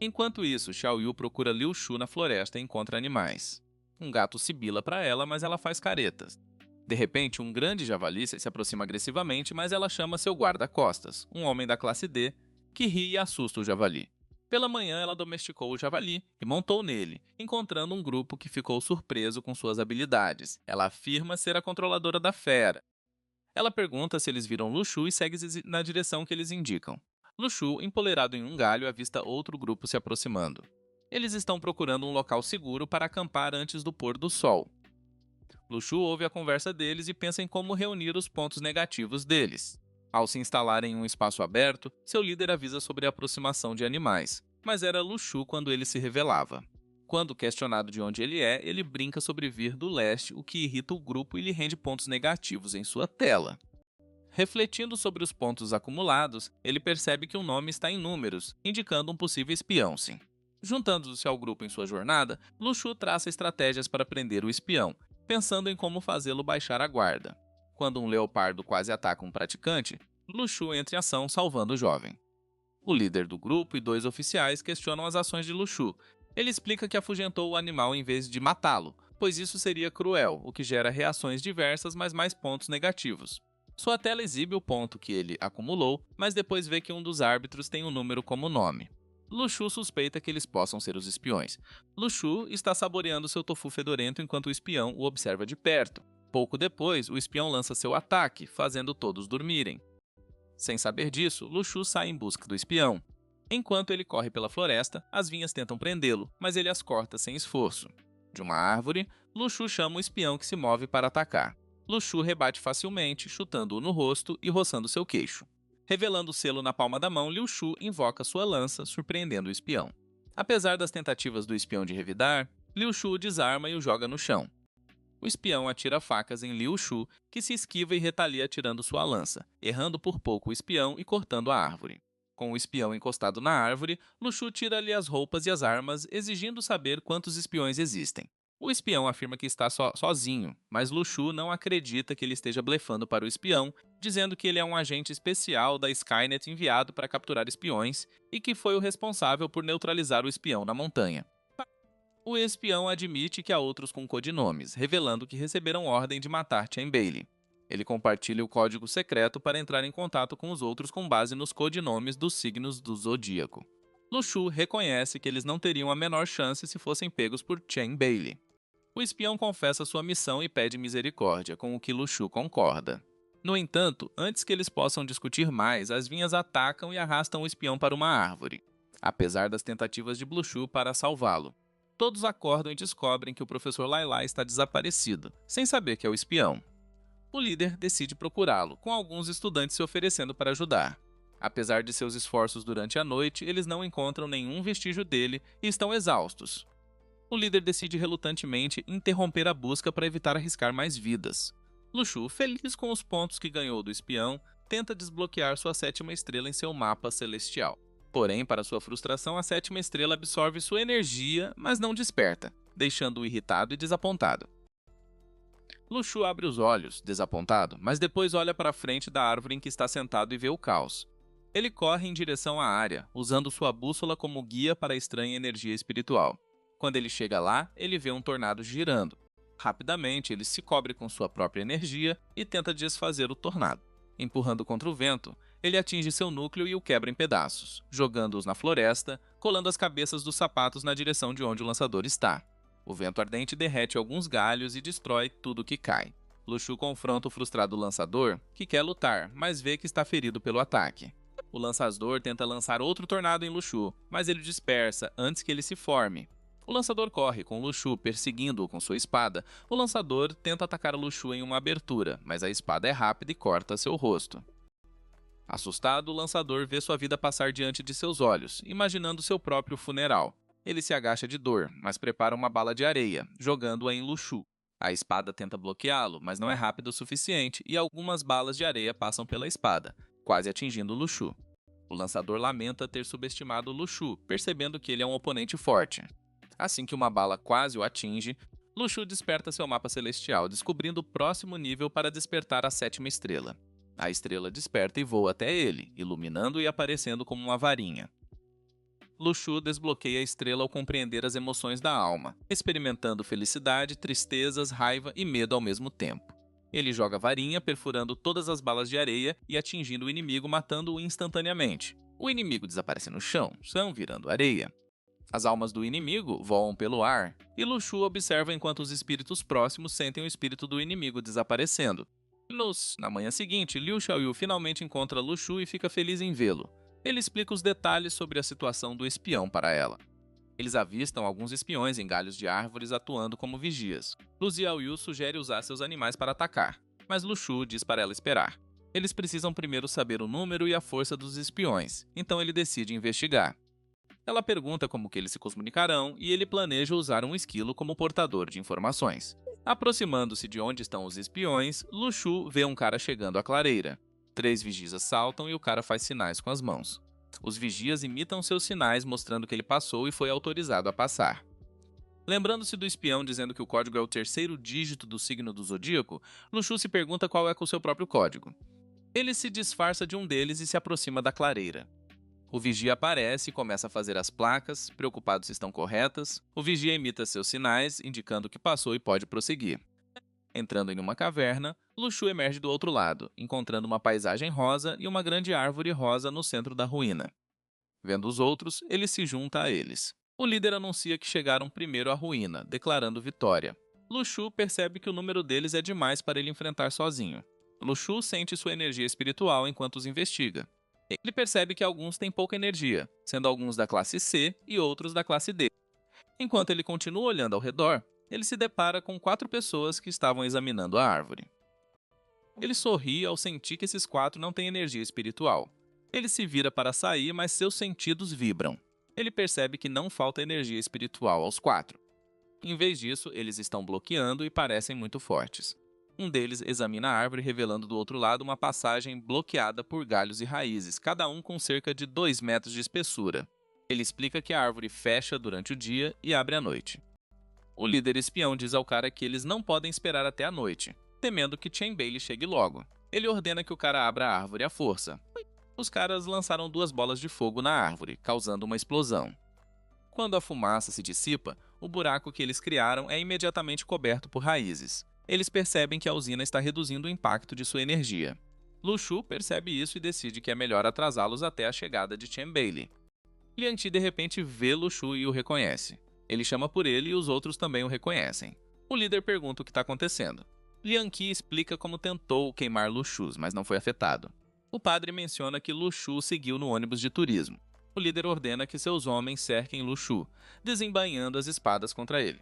Enquanto isso, Xiaoyu procura Liu Shu na floresta e encontra animais. Um gato sibila para ela, mas ela faz caretas. De repente, um grande javali se aproxima agressivamente, mas ela chama seu guarda-costas, um homem da classe D, que ri e assusta o javali. Pela manhã, ela domesticou o javali e montou nele, encontrando um grupo que ficou surpreso com suas habilidades. Ela afirma ser a controladora da fera. Ela pergunta se eles viram Luxu e segue na direção que eles indicam. Luxu, empoleirado em um galho, avista outro grupo se aproximando. Eles estão procurando um local seguro para acampar antes do pôr do sol. Luxu ouve a conversa deles e pensa em como reunir os pontos negativos deles. Ao se instalar em um espaço aberto, seu líder avisa sobre a aproximação de animais, mas era Luxu quando ele se revelava. Quando questionado de onde ele brinca sobre vir do leste, o que irrita o grupo e lhe rende pontos negativos em sua tela. Refletindo sobre os pontos acumulados, ele percebe que o nome está em números, indicando um possível espião, sim. Juntando-se ao grupo em sua jornada, Luxu traça estratégias para prender o espião, pensando em como fazê-lo baixar a guarda. Quando um leopardo quase ataca um praticante, Luxu entra em ação salvando o jovem. O líder do grupo e 2 oficiais questionam as ações de Luxu. Ele explica que afugentou o animal em vez de matá-lo, pois isso seria cruel, o que gera reações diversas, mas mais pontos negativos. Sua tela exibe o ponto que ele acumulou, mas depois vê que um dos árbitros tem um número como nome. Luxu suspeita que eles possam ser os espiões. Luxu está saboreando seu tofu fedorento enquanto o espião o observa de perto. Pouco depois, o espião lança seu ataque, fazendo todos dormirem. Sem saber disso, Luxu sai em busca do espião. Enquanto ele corre pela floresta, as vinhas tentam prendê-lo, mas ele as corta sem esforço. De uma árvore, Luxu chama o espião que se move para atacar. Luxu rebate facilmente, chutando-o no rosto e roçando seu queixo. Revelando o selo na palma da mão, Liu Shu invoca sua lança, surpreendendo o espião. Apesar das tentativas do espião de revidar, Liu Shu o desarma e o joga no chão. O espião atira facas em Liu Shu, que se esquiva e retalia atirando sua lança, errando por pouco o espião e cortando a árvore. Com o espião encostado na árvore, Lu Shu tira-lhe as roupas e as armas, exigindo saber quantos espiões existem. O espião afirma que está sozinho, mas Lu Shu não acredita que ele esteja blefando para o espião, dizendo que ele é um agente especial da Skynet enviado para capturar espiões e que foi o responsável por neutralizar o espião na montanha. O espião admite que há outros com codinomes, revelando que receberam ordem de matar Chen Bailey. Ele compartilha o código secreto para entrar em contato com os outros com base nos codinomes dos signos do zodíaco. Lu Shu reconhece que eles não teriam a menor chance se fossem pegos por Chen Bailey. O espião confessa sua missão e pede misericórdia, com o que Lu Shu concorda. No entanto, antes que eles possam discutir mais, as vinhas atacam e arrastam o espião para uma árvore, apesar das tentativas de Lu Shu para salvá-lo. Todos acordam e descobrem que o professor Lai Lai está desaparecido, sem saber que é o espião. O líder decide procurá-lo, com alguns estudantes se oferecendo para ajudar. Apesar de seus esforços durante a noite, eles não encontram nenhum vestígio dele e estão exaustos. O líder decide relutantemente interromper a busca para evitar arriscar mais vidas. Lu Shu, feliz com os pontos que ganhou do espião, tenta desbloquear sua 7ª estrela em seu mapa celestial. Porém, para sua frustração, a 7ª estrela absorve sua energia, mas não desperta, deixando-o irritado e desapontado. Lu Shu abre os olhos, desapontado, mas depois olha para a frente da árvore em que está sentado e vê o caos. Ele corre em direção à área, usando sua bússola como guia para a estranha energia espiritual. Quando ele chega lá, ele vê um tornado girando. Rapidamente, ele se cobre com sua própria energia e tenta desfazer o tornado. Empurrando contra o vento, ele atinge seu núcleo e o quebra em pedaços, jogando-os na floresta, colando as cabeças dos sapatos na direção de onde o lançador está. O vento ardente derrete alguns galhos e destrói tudo que cai. Lu Shu confronta o frustrado lançador, que quer lutar, mas vê que está ferido pelo ataque. O lançador tenta lançar outro tornado em Lu Shu, mas ele dispersa antes que ele se forme. O lançador corre, com Lu Shu perseguindo-o com sua espada. O lançador tenta atacar Lu Shu em uma abertura, mas a espada é rápida e corta seu rosto. Assustado, o lançador vê sua vida passar diante de seus olhos, imaginando seu próprio funeral. Ele se agacha de dor, mas prepara uma bala de areia, jogando-a em Lu Shu. A espada tenta bloqueá-lo, mas não é rápido o suficiente e algumas balas de areia passam pela espada, quase atingindo Lu Shu. O lançador lamenta ter subestimado Lu Shu, percebendo que ele é um oponente forte. Assim que uma bala quase o atinge, Lu Shu desperta seu mapa celestial, descobrindo o próximo nível para despertar a 7ª estrela. A estrela desperta e voa até ele, iluminando e aparecendo como uma varinha. Lu Shu desbloqueia a estrela ao compreender as emoções da alma, experimentando felicidade, tristezas, raiva e medo ao mesmo tempo. Ele joga a varinha, perfurando todas as balas de areia e atingindo o inimigo, matando-o instantaneamente. O inimigo desaparece no chão, virando areia. As almas do inimigo voam pelo ar, e Lu Shu observa enquanto os espíritos próximos sentem o espírito do inimigo desaparecendo. Na manhã seguinte, Liu Xiaoyu finalmente encontra Lu Shu e fica feliz em vê-lo. Ele explica os detalhes sobre a situação do espião para ela. Eles avistam alguns espiões em galhos de árvores atuando como vigias. Lu Xiaoyu sugere usar seus animais para atacar, mas Lu Shu diz para ela esperar. Eles precisam primeiro saber o número e a força dos espiões, então ele decide investigar. Ela pergunta como que eles se comunicarão e ele planeja usar um esquilo como portador de informações. Aproximando-se de onde estão os espiões, Lu Shu vê um cara chegando à clareira. 3 vigias saltam e o cara faz sinais com as mãos. Os vigias imitam seus sinais mostrando que ele passou e foi autorizado a passar. Lembrando-se do espião dizendo que o código é o terceiro dígito do signo do zodíaco, Lu Shu se pergunta qual é o seu próprio código. Ele se disfarça de um deles e se aproxima da clareira. O vigia aparece e começa a fazer as placas, preocupado se estão corretas. O vigia imita seus sinais, indicando que passou e pode prosseguir. Entrando em uma caverna, Lu Shu emerge do outro lado, encontrando uma paisagem rosa e uma grande árvore rosa no centro da ruína. Vendo os outros, ele se junta a eles. O líder anuncia que chegaram primeiro à ruína, declarando vitória. Lu Shu percebe que o número deles é demais para ele enfrentar sozinho. Lu Shu sente sua energia espiritual enquanto os investiga. Ele percebe que alguns têm pouca energia, sendo alguns da classe C e outros da classe D. Enquanto ele continua olhando ao redor, ele se depara com 4 pessoas que estavam examinando a árvore. Ele sorri ao sentir que esses 4 não têm energia espiritual. Ele se vira para sair, mas seus sentidos vibram. Ele percebe que não falta energia espiritual aos 4. Em vez disso, eles estão bloqueando e parecem muito fortes. Um deles examina a árvore, revelando do outro lado uma passagem bloqueada por galhos e raízes, cada um com cerca de 2 metros de espessura. Ele explica que a árvore fecha durante o dia e abre à noite. O líder espião diz ao cara que eles não podem esperar até a noite, temendo que Chen Bailey chegue logo. Ele ordena que o cara abra a árvore à força. Os caras lançaram 2 bolas de fogo na árvore, causando uma explosão. Quando a fumaça se dissipa, o buraco que eles criaram é imediatamente coberto por raízes. Eles percebem que a usina está reduzindo o impacto de sua energia. Lu Shu percebe isso e decide que é melhor atrasá-los até a chegada de Chen Bailey. Liang Qi de repente vê Lu Shu e o reconhece. Ele chama por ele e os outros também o reconhecem. O líder pergunta o que está acontecendo. Liang Qi explica como tentou queimar Lu Shu, mas não foi afetado. O padre menciona que Lu Shu seguiu no ônibus de turismo. O líder ordena que seus homens cerquem Lu Shu, desembainhando as espadas contra ele.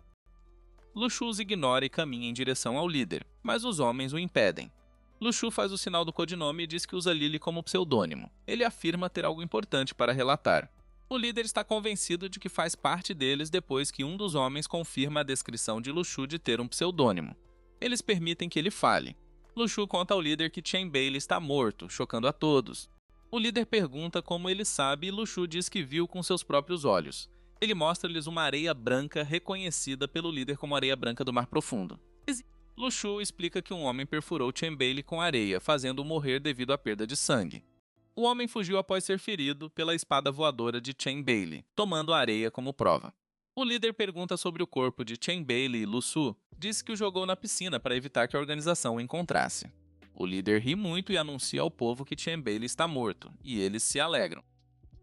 Lu Shu os ignora e caminha em direção ao líder, mas os homens o impedem. Lu Shu faz o sinal do codinome e diz que usa Lily como pseudônimo. Ele afirma ter algo importante para relatar. O líder está convencido de que faz parte deles depois que um dos homens confirma a descrição de Lu Shu de ter um pseudônimo. Eles permitem que ele fale. Lu Shu conta ao líder que Chen Bailey está morto, chocando a todos. O líder pergunta como ele sabe e Lu Shu diz que viu com seus próprios olhos. Ele mostra-lhes uma areia branca reconhecida pelo líder como areia branca do Mar Profundo. Lu Shu explica que um homem perfurou Chen Bailey com areia, fazendo-o morrer devido à perda de sangue. O homem fugiu após ser ferido pela espada voadora de Chen Bailey, tomando a areia como prova. O líder pergunta sobre o corpo de Chen Bailey e Lu Shu, diz que o jogou na piscina para evitar que a organização o encontrasse. O líder ri muito e anuncia ao povo que Chen Bailey está morto, e eles se alegram.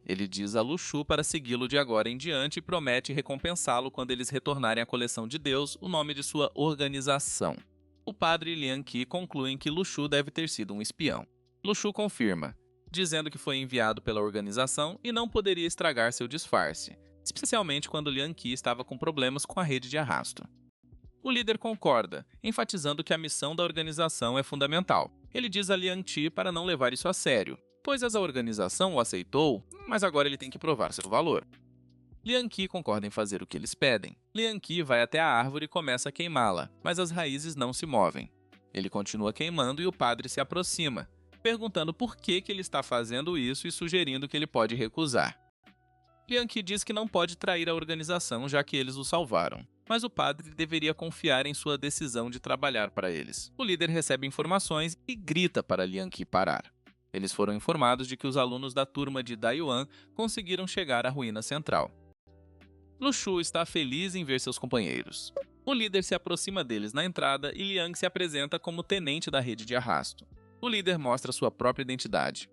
Ele diz a Lu Shu para segui-lo de agora em diante e promete recompensá-lo quando eles retornarem à coleção de Deus, o nome de sua organização. O padre e Liang Qi concluem que Lu Shu deve ter sido um espião. Lu Shu confirma, dizendo que foi enviado pela organização e não poderia estragar seu disfarce, especialmente quando Liang Qi estava com problemas com a rede de arrasto. O líder concorda, enfatizando que a missão da organização é fundamental. Ele diz a Liang Qi para não levar isso a sério, pois a organização o aceitou, mas agora ele tem que provar seu valor. Liang Qi concorda em fazer o que eles pedem. Liang Qi vai até a árvore e começa a queimá-la, mas as raízes não se movem. Ele continua queimando e o padre se aproxima, perguntando por que ele está fazendo isso e sugerindo que ele pode recusar. Liang Qi diz que não pode trair a organização já que eles o salvaram, mas o padre deveria confiar em sua decisão de trabalhar para eles. O líder recebe informações e grita para Liang Qi parar. Eles foram informados de que os alunos da turma de Dayuan conseguiram chegar à ruína central. Lu Shu está feliz em ver seus companheiros. O líder se aproxima deles na entrada e Liang se apresenta como tenente da rede de arrasto. O líder mostra sua própria identidade.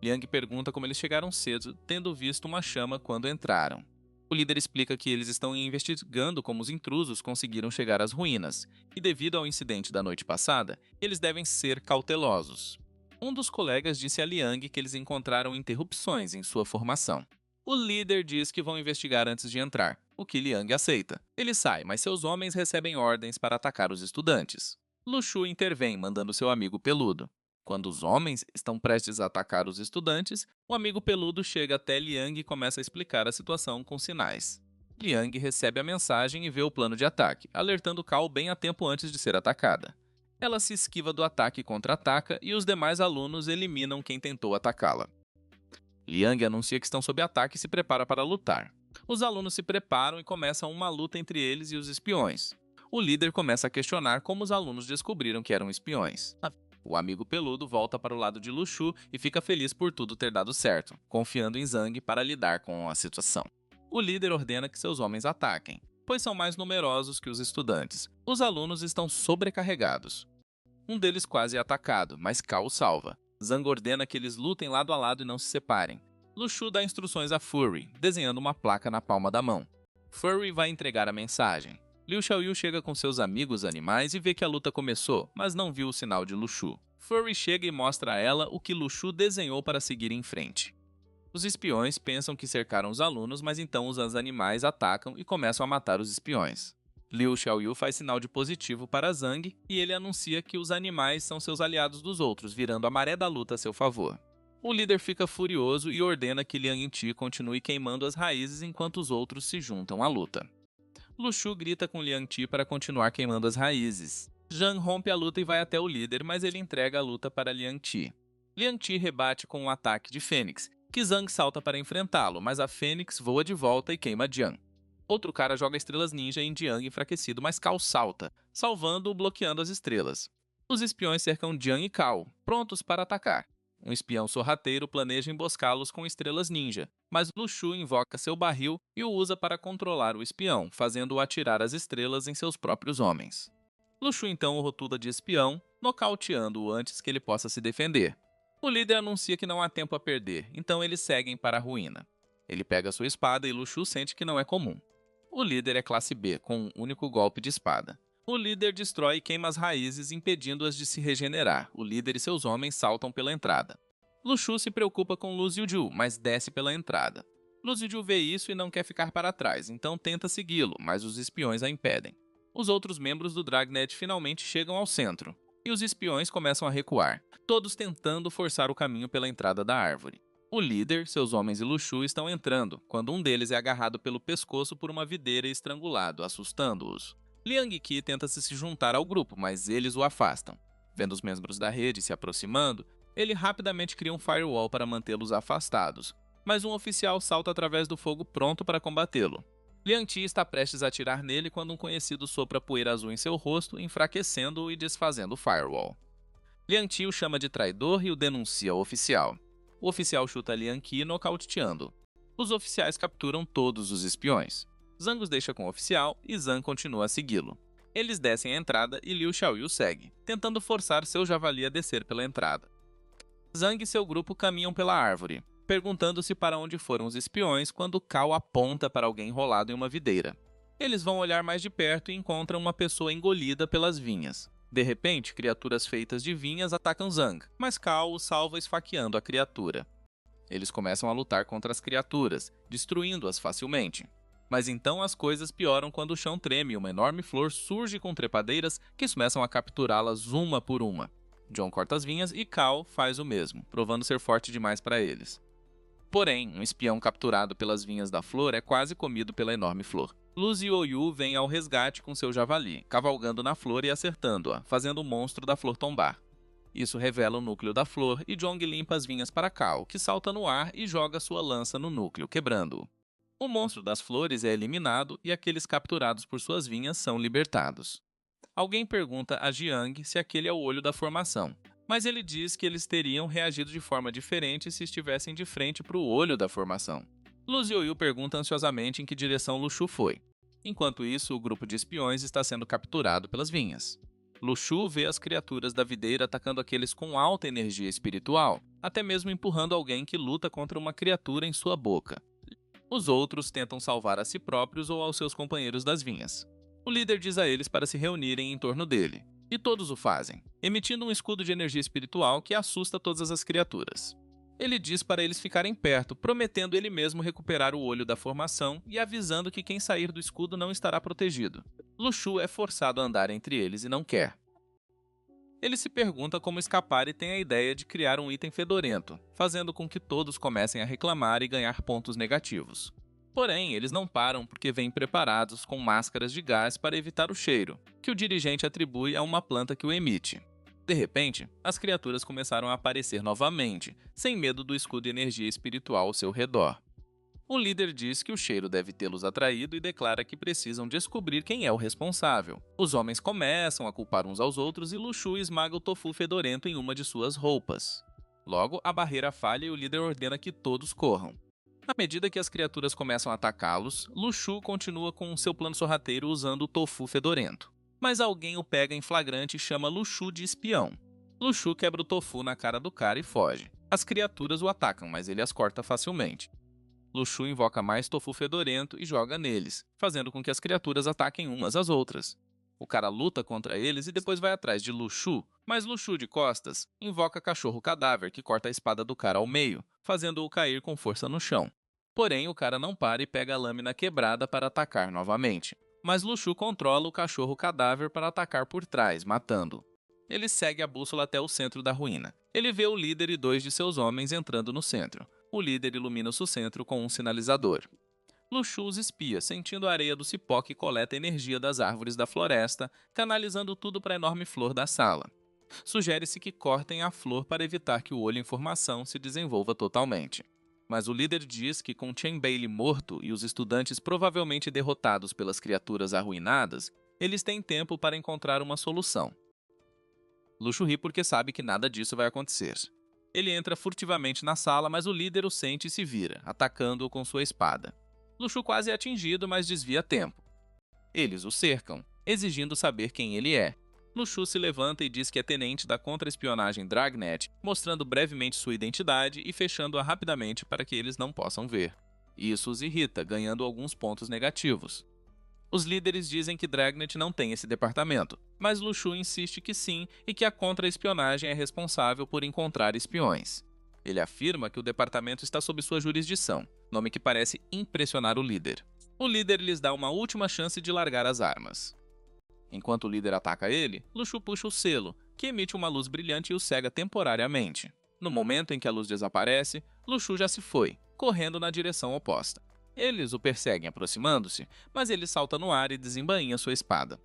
Liang pergunta como eles chegaram cedo, tendo visto uma chama quando entraram. O líder explica que eles estão investigando como os intrusos conseguiram chegar às ruínas, e devido ao incidente da noite passada, eles devem ser cautelosos. Um dos colegas disse a Liang que eles encontraram interrupções em sua formação. O líder diz que vão investigar antes de entrar, o que Liang aceita. Ele sai, mas seus homens recebem ordens para atacar os estudantes. Lu Shu intervém, mandando seu amigo peludo. Quando os homens estão prestes a atacar os estudantes, o amigo peludo chega até Liang e começa a explicar a situação com sinais. Liang recebe a mensagem e vê o plano de ataque, alertando Cao bem a tempo antes de ser atacada. Ela se esquiva do ataque e contra-ataca, e os demais alunos eliminam quem tentou atacá-la. Liang anuncia que estão sob ataque e se prepara para lutar. Os alunos se preparam e começam uma luta entre eles e os espiões. O líder começa a questionar como os alunos descobriram que eram espiões. O amigo peludo volta para o lado de Lu Shu e fica feliz por tudo ter dado certo, confiando em Zhang para lidar com a situação. O líder ordena que seus homens ataquem, pois são mais numerosos que os estudantes. Os alunos estão sobrecarregados. Um deles quase é atacado, mas Cao o salva. Zhang ordena que eles lutem lado a lado e não se separem. Lu Shu dá instruções a Furry, desenhando uma placa na palma da mão. Furry vai entregar a mensagem. Liu Xiaoyu chega com seus amigos animais e vê que a luta começou, mas não viu o sinal de Lu Shu. Furry chega e mostra a ela o que Lu Shu desenhou para seguir em frente. Os espiões pensam que cercaram os alunos, mas então os animais atacam e começam a matar os espiões. Liu Xiaoyu faz sinal de positivo para Zhang e ele anuncia que os animais são seus aliados dos outros, virando a maré da luta a seu favor. O líder fica furioso e ordena que Liang Ti continue queimando as raízes enquanto os outros se juntam à luta. Lu Shu grita com Liang Ti para continuar queimando as raízes. Zhang rompe a luta e vai até o líder, mas ele entrega a luta para Liang Ti. Liang Ti rebate com um ataque de Fênix, que Zhang salta para enfrentá-lo, mas a Fênix voa de volta e queima Jiang. Outro cara joga estrelas ninja em Jiang enfraquecido, mas Cao salta, salvando-o bloqueando as estrelas. Os espiões cercam Jiang e Cao, prontos para atacar. Um espião sorrateiro planeja emboscá-los com estrelas ninja, mas Lu Shu invoca seu barril e o usa para controlar o espião, fazendo-o atirar as estrelas em seus próprios homens. Lu Shu então o rotula de espião, nocauteando-o antes que ele possa se defender. O líder anuncia que não há tempo a perder, então eles seguem para a ruína. Ele pega sua espada e Lu Shu sente que não é comum. O líder é classe B, com um único golpe de espada. O líder destrói e queima as raízes, impedindo-as de se regenerar. O líder e seus homens saltam pela entrada. Lu Shu se preocupa com Lu Ziyu, mas desce pela entrada. Lu Ziyu vê isso e não quer ficar para trás, então tenta segui-lo, mas os espiões a impedem. Os outros membros do Dragnet finalmente chegam ao centro, e os espiões começam a recuar, todos tentando forçar o caminho pela entrada da árvore. O líder, seus homens e Lu Shu estão entrando, quando um deles é agarrado pelo pescoço por uma videira e estrangulado, assustando-os. Liang Qi tenta se juntar ao grupo, mas eles o afastam. Vendo os membros da rede se aproximando, ele rapidamente cria um firewall para mantê-los afastados, mas um oficial salta através do fogo pronto para combatê-lo. Liang Qi está prestes a atirar nele quando um conhecido sopra poeira azul em seu rosto, enfraquecendo-o e desfazendo o firewall. Liang Qi o chama de traidor e o denuncia ao oficial. O oficial chuta Liang Qi, nocauteando. Os oficiais capturam todos os espiões. Zhang os deixa com o oficial e Zhang continua a segui-lo. Eles descem a entrada e Liu Xiaoyu segue, tentando forçar seu javali a descer pela entrada. Zhang e seu grupo caminham pela árvore, perguntando-se para onde foram os espiões quando Cao aponta para alguém enrolado em uma videira. Eles vão olhar mais de perto e encontram uma pessoa engolida pelas vinhas. De repente, criaturas feitas de vinhas atacam Zhang, mas Cao o salva esfaqueando a criatura. Eles começam a lutar contra as criaturas, destruindo-as facilmente. Mas então as coisas pioram quando o chão treme e uma enorme flor surge com trepadeiras que começam a capturá-las uma por uma. John corta as vinhas e Cao faz o mesmo, provando ser forte demais para eles. Porém, um espião capturado pelas vinhas da flor é quase comido pela enorme flor. Lu Ziyu vem ao resgate com seu javali, cavalgando na flor e acertando-a, fazendo o monstro da flor tombar. Isso revela o núcleo da flor e Zhong limpa as vinhas para Cao, que salta no ar e joga sua lança no núcleo, quebrando-o. O monstro das flores é eliminado e aqueles capturados por suas vinhas são libertados. Alguém pergunta a Jiang se aquele é o olho da formação, mas ele diz que eles teriam reagido de forma diferente se estivessem de frente para o olho da formação. Lu Ziyu pergunta ansiosamente em que direção Lu Shu foi. Enquanto isso, o grupo de espiões está sendo capturado pelas vinhas. Lu Shu vê as criaturas da videira atacando aqueles com alta energia espiritual, até mesmo empurrando alguém que luta contra uma criatura em sua boca. Os outros tentam salvar a si próprios ou aos seus companheiros das vinhas. O líder diz a eles para se reunirem em torno dele. E todos o fazem, emitindo um escudo de energia espiritual que assusta todas as criaturas. Ele diz para eles ficarem perto, prometendo ele mesmo recuperar o olho da formação e avisando que quem sair do escudo não estará protegido. Luxu é forçado a andar entre eles e não quer. Ele se pergunta como escapar e tem a ideia de criar um item fedorento, fazendo com que todos comecem a reclamar e ganhar pontos negativos. Porém, eles não param porque vêm preparados com máscaras de gás para evitar o cheiro, que o dirigente atribui a uma planta que o emite. De repente, as criaturas começaram a aparecer novamente, sem medo do escudo de energia espiritual ao seu redor. O líder diz que o cheiro deve tê-los atraído e declara que precisam descobrir quem é o responsável. Os homens começam a culpar uns aos outros e Luxu esmaga o tofu fedorento em uma de suas roupas. Logo, a barreira falha e o líder ordena que todos corram. À medida que as criaturas começam a atacá-los, Luxu continua com seu plano sorrateiro usando o tofu fedorento. Mas alguém o pega em flagrante e chama Luxu de espião. Luxu quebra o tofu na cara do cara e foge. As criaturas o atacam, mas ele as corta facilmente. Luxu invoca mais tofu fedorento e joga neles, fazendo com que as criaturas ataquem umas às outras. O cara luta contra eles e depois vai atrás de Luxu, mas Luxu, de costas, invoca cachorro cadáver que corta a espada do cara ao meio, fazendo-o cair com força no chão. Porém, o cara não para e pega a lâmina quebrada para atacar novamente. Mas Luxu controla o cachorro cadáver para atacar por trás, matando-o. Ele segue a bússola até o centro da ruína. Ele vê o líder e 2 de seus homens entrando no centro. O líder ilumina o centro com um sinalizador. Luxu os espia, sentindo a areia do cipó que coleta energia das árvores da floresta, canalizando tudo para a enorme flor da sala. Sugere-se que cortem a flor para evitar que o olho em formação se desenvolva totalmente. Mas o líder diz que com Chen Bailey morto e os estudantes provavelmente derrotados pelas criaturas arruinadas, eles têm tempo para encontrar uma solução. Luxu ri porque sabe que nada disso vai acontecer. Ele entra furtivamente na sala, mas o líder o sente e se vira, atacando-o com sua espada. Luxu quase é atingido, mas desvia a tempo. Eles o cercam, exigindo saber quem ele é. Luxu se levanta e diz que é tenente da contra-espionagem Dragnet, mostrando brevemente sua identidade e fechando-a rapidamente para que eles não possam ver. Isso os irrita, ganhando alguns pontos negativos. Os líderes dizem que Dragnet não tem esse departamento, mas Luxu insiste que sim e que a contra-espionagem é responsável por encontrar espiões. Ele afirma que o departamento está sob sua jurisdição, nome que parece impressionar o líder. O líder lhes dá uma última chance de largar as armas. Enquanto o líder ataca ele, Luxu puxa o selo, que emite uma luz brilhante e o cega temporariamente. No momento em que a luz desaparece, Luxu já se foi, correndo na direção oposta. Eles o perseguem aproximando-se, mas ele salta no ar e desembainha sua espada.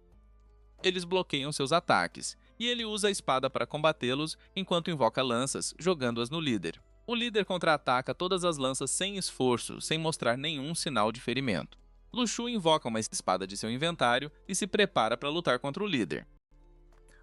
Eles bloqueiam seus ataques, e ele usa a espada para combatê-los enquanto invoca lanças, jogando-as no líder. O líder contra-ataca todas as lanças sem esforço, sem mostrar nenhum sinal de ferimento. Luxu invoca uma espada de seu inventário e se prepara para lutar contra o líder.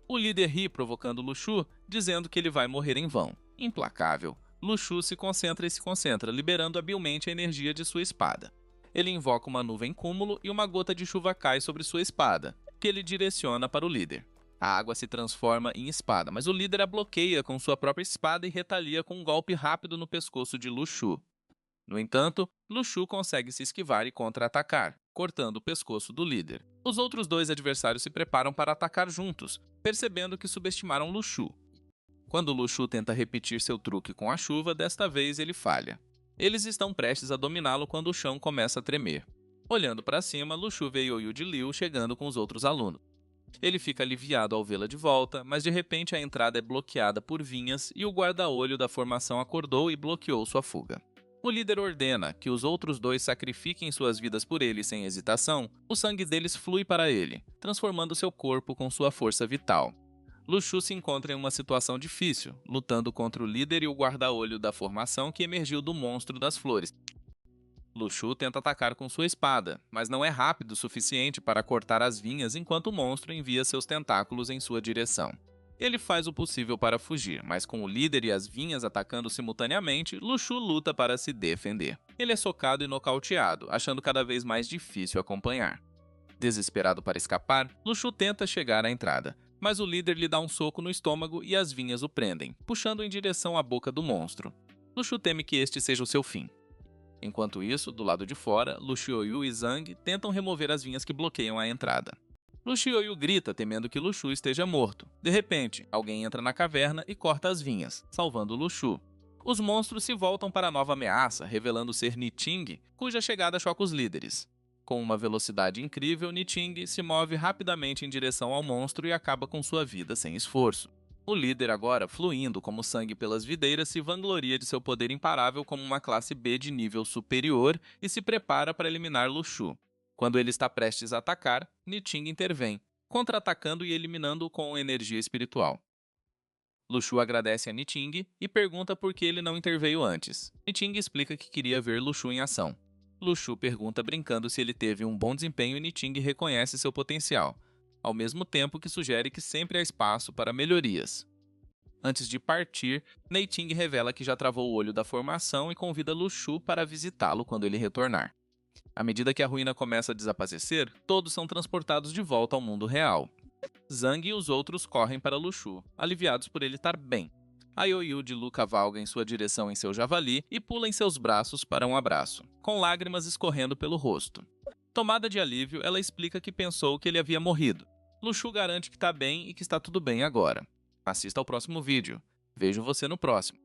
O líder ri provocando Luxu, dizendo que ele vai morrer em vão. Implacável, Luxu se concentra, liberando habilmente a energia de sua espada. Ele invoca uma nuvem cúmulo e uma gota de chuva cai sobre sua espada, que ele direciona para o líder. A água se transforma em espada, mas o líder a bloqueia com sua própria espada e retalia com um golpe rápido no pescoço de Luxu. No entanto, Luxu consegue se esquivar e contra-atacar, cortando o pescoço do líder. Os outros 2 adversários se preparam para atacar juntos, percebendo que subestimaram Luxu. Quando Luxu tenta repetir seu truque com a chuva, desta vez ele falha. Eles estão prestes a dominá-lo quando o chão começa a tremer. Olhando para cima, Luxu vê Yoyu de Liu chegando com os outros alunos. Ele fica aliviado ao vê-la de volta, mas de repente a entrada é bloqueada por vinhas e o guarda-olho da formação acordou e bloqueou sua fuga. O líder ordena que os outros 2 sacrifiquem suas vidas por ele sem hesitação. O sangue deles flui para ele, transformando seu corpo com sua força vital. Luxu se encontra em uma situação difícil, lutando contra o líder e o guarda-olho da formação que emergiu do monstro das flores. Luxu tenta atacar com sua espada, mas não é rápido o suficiente para cortar as vinhas enquanto o monstro envia seus tentáculos em sua direção. Ele faz o possível para fugir, mas com o líder e as vinhas atacando simultaneamente, Luxu luta para se defender. Ele é socado e nocauteado, achando cada vez mais difícil acompanhar. Desesperado para escapar, Luxu tenta chegar à entrada, mas o líder lhe dá um soco no estômago e as vinhas o prendem, puxando em direção à boca do monstro. Luxu teme que este seja o seu fim. Enquanto isso, do lado de fora, Luxu, Yoyu e Zhang tentam remover as vinhas que bloqueiam a entrada. Luxioyu grita temendo que Luxu esteja morto. De repente, alguém entra na caverna e corta as vinhas, salvando Luxu. Os monstros se voltam para a nova ameaça, revelando ser Niting, cuja chegada choca os líderes. Com uma velocidade incrível, Niting se move rapidamente em direção ao monstro e acaba com sua vida sem esforço. O líder, agora fluindo como sangue pelas videiras, se vangloria de seu poder imparável como uma classe B de nível superior e se prepara para eliminar Luxu. Quando ele está prestes a atacar, Niting intervém, contra-atacando e eliminando-o com energia espiritual. Luxu agradece a Niting e pergunta por que ele não interveio antes. Niting explica que queria ver Luxu em ação. Luxu pergunta brincando se ele teve um bom desempenho e Niting reconhece seu potencial, ao mesmo tempo que sugere que sempre há espaço para melhorias. Antes de partir, Neiting revela que já travou o olho da formação e convida Luxu para visitá-lo quando ele retornar. À medida que a ruína começa a desaparecer, todos são transportados de volta ao mundo real. Zhang e os outros correm para Luxu, aliviados por ele estar bem. A Yoyu de Lu cavalga em sua direção em seu javali e pula em seus braços para um abraço, com lágrimas escorrendo pelo rosto. Tomada de alívio, ela explica que pensou que ele havia morrido. Luxu garante que está bem e que está tudo bem agora. Assista ao próximo vídeo. Vejo você no próximo.